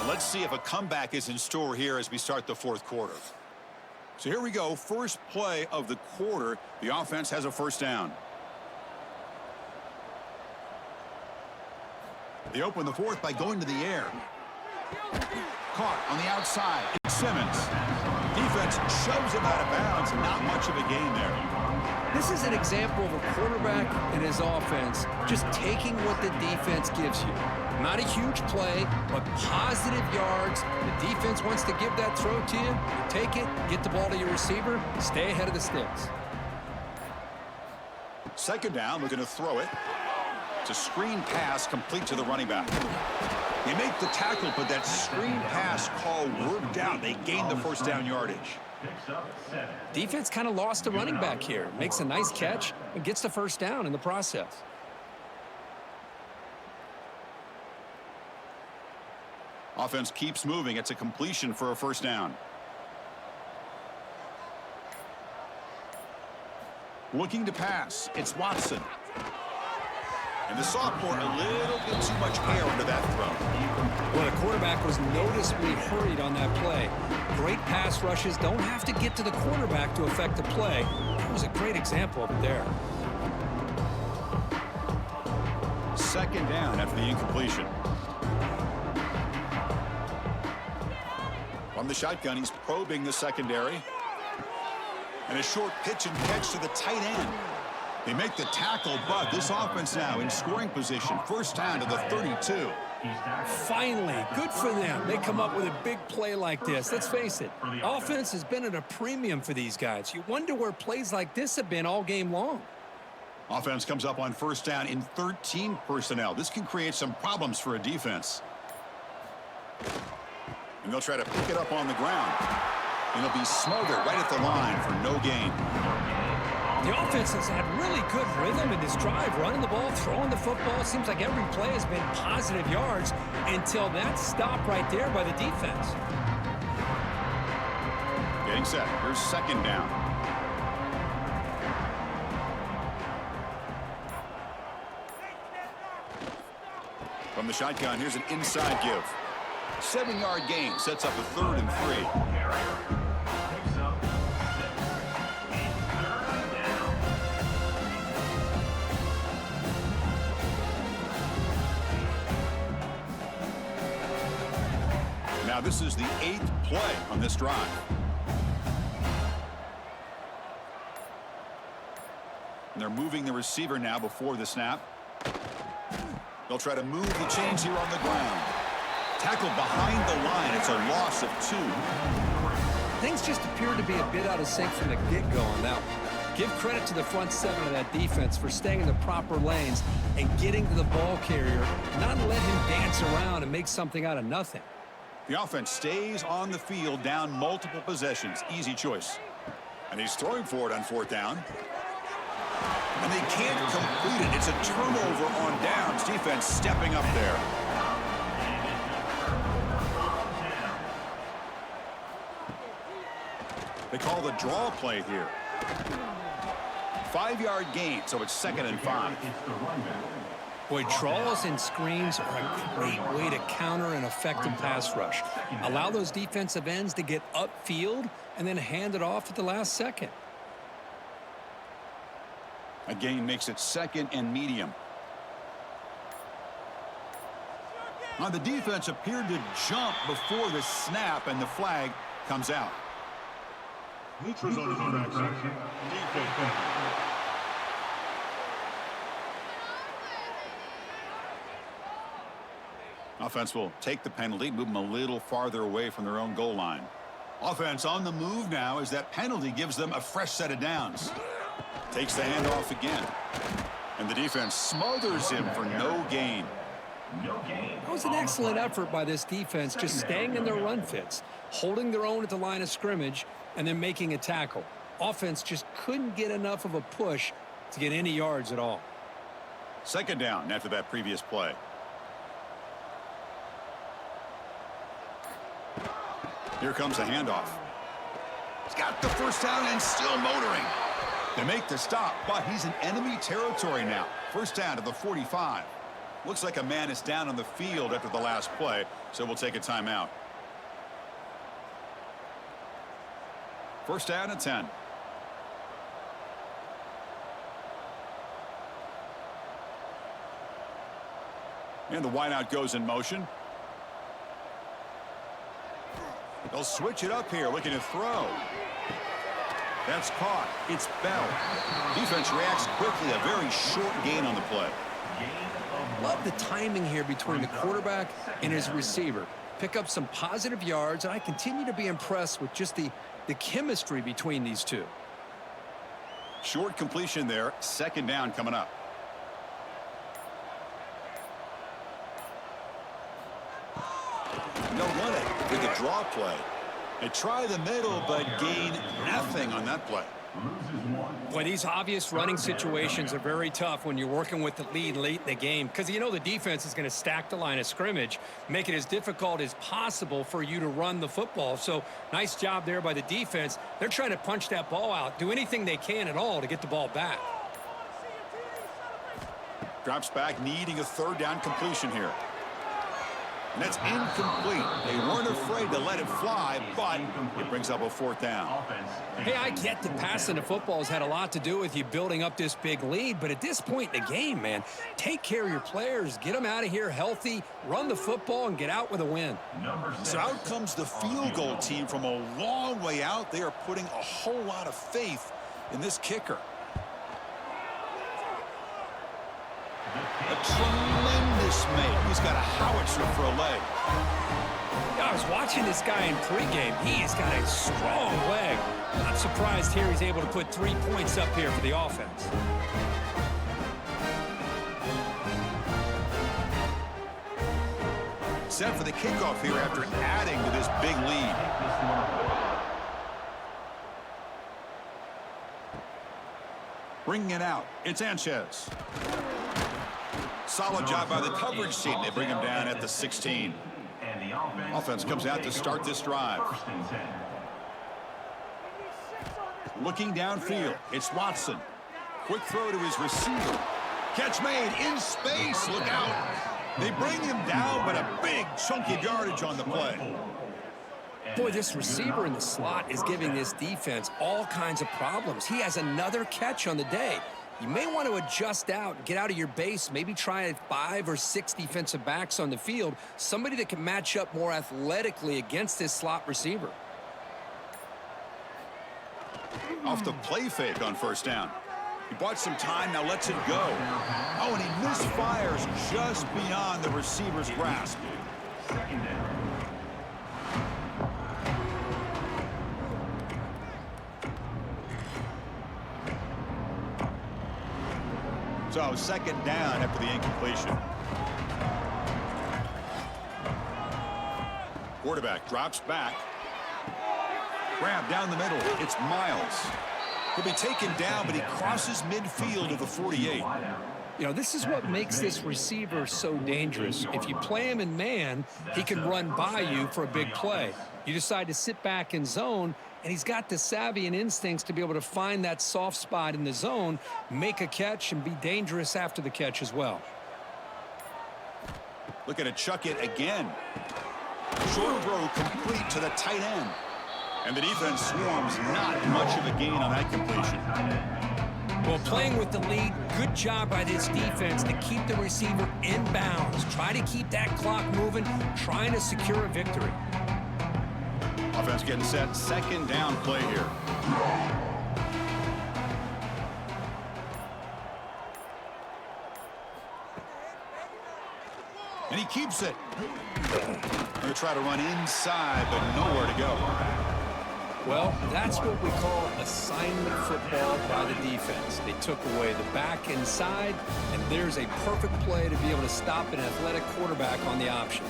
Let's see if a comeback is in store here as we start the fourth quarter. So here we go. First play of the quarter. The offense has a first down. They open the fourth by going to the air. Caught on the outside. It's Simmons. Defense shoves him out of bounds. Not much of a gain there. This is an example of a quarterback and his offense just taking what the defense gives you. Not a huge play, but positive yards. The defense wants to give that throw to you. You take it, get the ball to your receiver, stay ahead of the sticks. Second down, looking to throw it. It's a screen pass complete to the running back. They make the tackle, but that screen pass call worked out. They gained the first down yardage. Defense kind of lost a running back here. Makes a nice catch and gets the first down in the process. Offense keeps moving. It's a completion for a first down. Looking to pass. It's Watson. And the sophomore, a little bit too much air into that throw. Well, the quarterback was noticeably hurried on that play. Great pass rushes don't have to get to the quarterback to affect the play. That was a great example of it there. Second down after the incompletion. From the shotgun, he's probing the secondary. And a short pitch and catch to the tight end. They make the tackle, but this offense now in scoring position. First down to the 32. Finally, good for them. They come up with a big play like this. Let's face it, offense has been at a premium for these guys. You wonder where plays like this have been all game long. Offense comes up on first down in 13 personnel. This can create some problems for a defense. And they'll try to pick it up on the ground. And it'll be smothered right at the line for no gain. The offense has had really good rhythm in this drive, running the ball, throwing the football. Seems like every play has been positive yards until that stop right there by the defense. Getting set. Here's second down. From the shotgun, here's an inside give. 7-yard gain sets up a 3rd and 3. Now this is the 8th play on this drive. And they're moving the receiver now before the snap. They'll try to move the chains here on the ground. Tackled behind the line. It's a loss of 2. Things just appear to be a bit out of sync from the get-go on that one. Give credit to the front 7 of that defense for staying in the proper lanes and getting to the ball carrier, not let him dance around and make something out of nothing. The offense stays on the field down multiple possessions. Easy choice. And he's throwing for it on 4th down. And they can't complete it. It's a turnover on downs. Defense stepping up there. They call the draw play here. 5-yard gain, so it's 2nd and 5. Boy, draws and screens are a great way to counter an effective pass rush. Allow those defensive ends to get upfield and then hand it off at the last second. A gain makes it 2nd and medium. Now the defense appeared to jump before the snap, and the flag comes out. Neutrals on the infraction. Defense. Offense will take the penalty, move them a little farther away from their own goal line. Offense on the move now as that penalty gives them a fresh set of downs. Takes the handoff again. And the defense smothers him for no gain. That was an excellent effort by this defense, just staying in their run fits, holding their own at the line of scrimmage, and then making a tackle. Offense just couldn't get enough of a push to get any yards at all. Second down after that previous play. Here comes the handoff. He's got the first down and still motoring. They make the stop, but he's in enemy territory now. First down to the 45. Looks like a man is down on the field after the last play, so we'll take a timeout. First down at 10. And the wideout goes in motion. They'll switch it up here, looking to throw. That's caught. It's Bell. Defense reacts quickly. A very short gain on the play. Love the timing here between the quarterback and his receiver. Pick up some positive yards, and I continue to be impressed with just the chemistry between these two. Short completion there. Second down coming up. They'll run it with the draw play. They try the middle, but gain nothing on that play. Boy, these obvious running situations are very tough when you're working with the lead late in the game, because you know the defense is going to stack the line of scrimmage, make it as difficult as possible for you to run the football. So nice job there by the defense. They're trying to punch that ball out, do anything they can at all to get the ball back. Drops back, needing a third down completion here. And that's incomplete. They weren't afraid to let it fly, but it brings up a fourth down. Hey, I get that passing the football has had a lot to do with you building up this big lead, but at this point in the game, man, take care of your players, get them out of here healthy, run the football, and get out with a win. So out comes the field goal team from a long way out. They are putting a whole lot of faith in this kicker. A tremendous make. He's got a howitzer for a leg. I was watching this guy in pregame. He has got a strong leg. Not surprised here he's able to put 3 points up here for the offense. Set for the kickoff here after adding to this big lead. Bringing it out. It's Sanchez. Solid job by the coverage team. They bring him down at the 16. Offense comes out to start this drive. Looking downfield, it's Watson. Quick throw to his receiver. Catch made in space. Look out. They bring him down, but a big chunk of yardage on the play. Boy, this receiver in the slot is giving this defense all kinds of problems. He has another catch on the day. You may want to adjust out, get out of your base, maybe try 5 or 6 defensive backs on the field, somebody that can match up more athletically against this slot receiver. Off the play fake on first down. He bought some time, now lets it go. Oh, and he misfires just beyond the receiver's grasp. Second down. So second down after the incompletion. Quarterback drops back. Grab down the middle. It's Miles. He'll be taken down, but he crosses midfield to the 48. You know, this is what makes this receiver so dangerous. If you play him in man, he can run by you for a big play. You decide to sit back in zone, and he's got the savvy and instincts to be able to find that soft spot in the zone, make a catch, and be dangerous after the catch as well. Looking to chuck it again. Short throw complete to the tight end. And the defense swarms, not much of a gain on that completion. Well, playing with the lead, good job by this defense to keep the receiver in bounds. Try to keep that clock moving, trying to secure a victory. Offense getting set, second down play here. And he keeps it. Going to try to run inside, but nowhere to go. Well, that's what we call assignment football by the defense. They took away the back inside, and there's a perfect play to be able to stop an athletic quarterback on the option.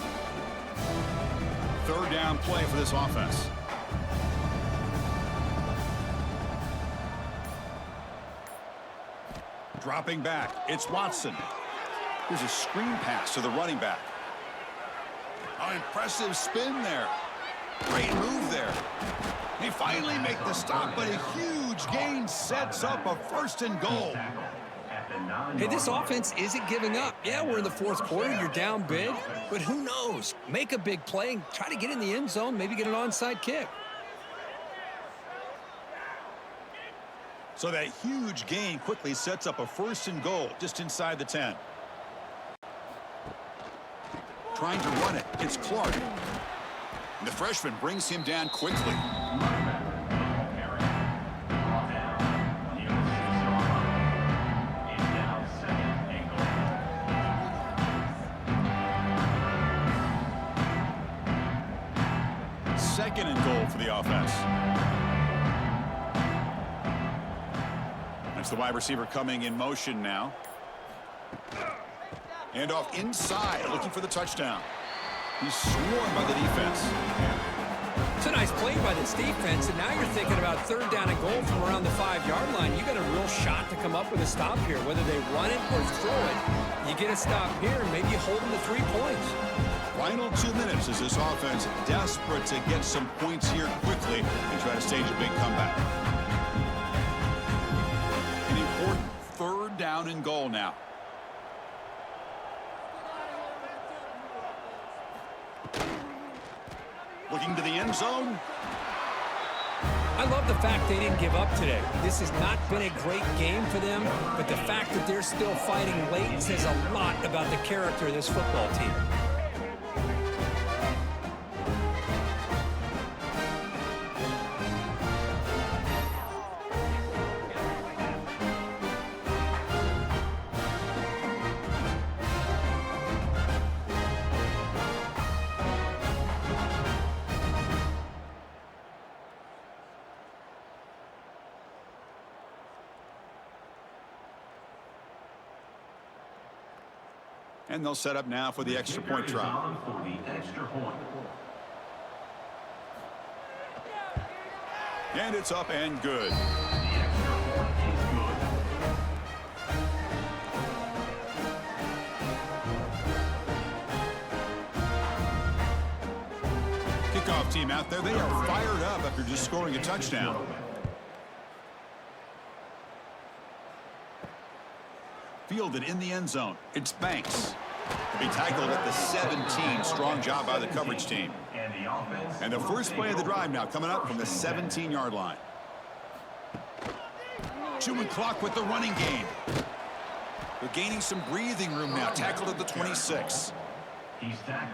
Third down play for this offense. Dropping back, it's Watson. Here's a screen pass to the running back. An impressive spin there. Great move there. They finally make the stop, but a huge gain sets up a 1st and goal. Hey, this offense isn't giving up. Yeah, we're in the 4th quarter. You're down big, but who knows? Make a big play and try to get in the end zone, maybe get an onside kick. So that huge gain quickly sets up a 1st and goal just inside the 10. Trying to run it. It's Clark. And the freshman brings him down quickly. Second and goal for the offense. That's the wide receiver coming in motion now. And off inside, looking for the touchdown. He's swarmed by the defense. It's a nice play by this defense, and now you're thinking about 3rd down and goal from around the 5-yard line. You got a real shot to come up with a stop here, whether they run it or throw it. You get a stop here, maybe hold them to 3 points. Final 2 minutes as this offense desperate to get some points here quickly and try to stage a big comeback. An important 3rd down and goal now. Looking to the end zone. I love the fact they didn't give up today. This has not been a great game for them, but the fact that they're still fighting late says a lot about the character of this football team. And they'll set up now for the extra point try. And it's up and good. Kickoff team out there. They are fired up after just scoring a touchdown. Fielded in the end zone. It's Banks. To be tackled at the 17. Strong job by the coverage team. And the first play of the drive now coming up from the 17-yard line. Chewing clock with the running game. They're gaining some breathing room now. Tackled at the 26.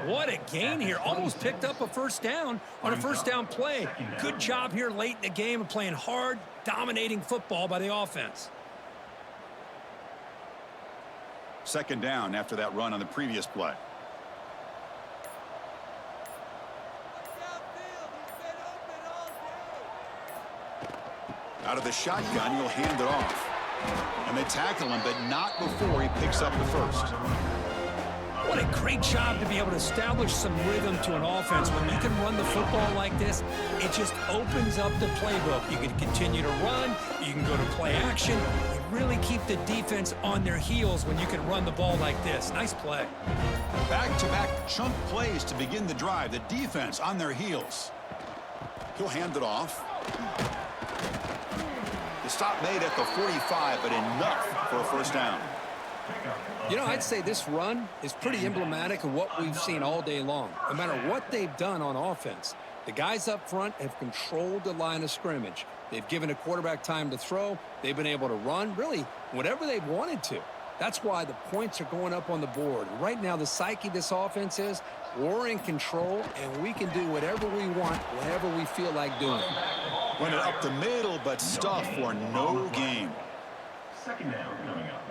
What a gain here. Almost picked up a 1st down on a 1st down play. Good job here late in the game of playing hard, dominating football by the offense. 2nd down after that run on the previous play. Out of the shotgun, he'll hand it off. And they tackle him, but not before he picks up the 1st. What a great job to be able to establish some rhythm to an offense. When you can run the football like this, it just opens up the playbook. You can continue to run. You can go to play action. You really keep the defense on their heels when you can run the ball like this. Nice play. Back-to-back chunk plays to begin the drive. The defense on their heels. He'll hand it off. The stop made at the 45, but enough for a 1st down. You know, I'd say this run is pretty emblematic of what we've seen all day long. No matter what they've done on offense, the guys up front have controlled the line of scrimmage. They've given a quarterback time to throw. They've been able to run, really, whatever they've wanted to. That's why the points are going up on the board. Right now, the psyche of this offense is we're in control, and we can do whatever we want, whenever we feel like doing it. Run it up the middle, but stuff for no gain. 2nd down coming up.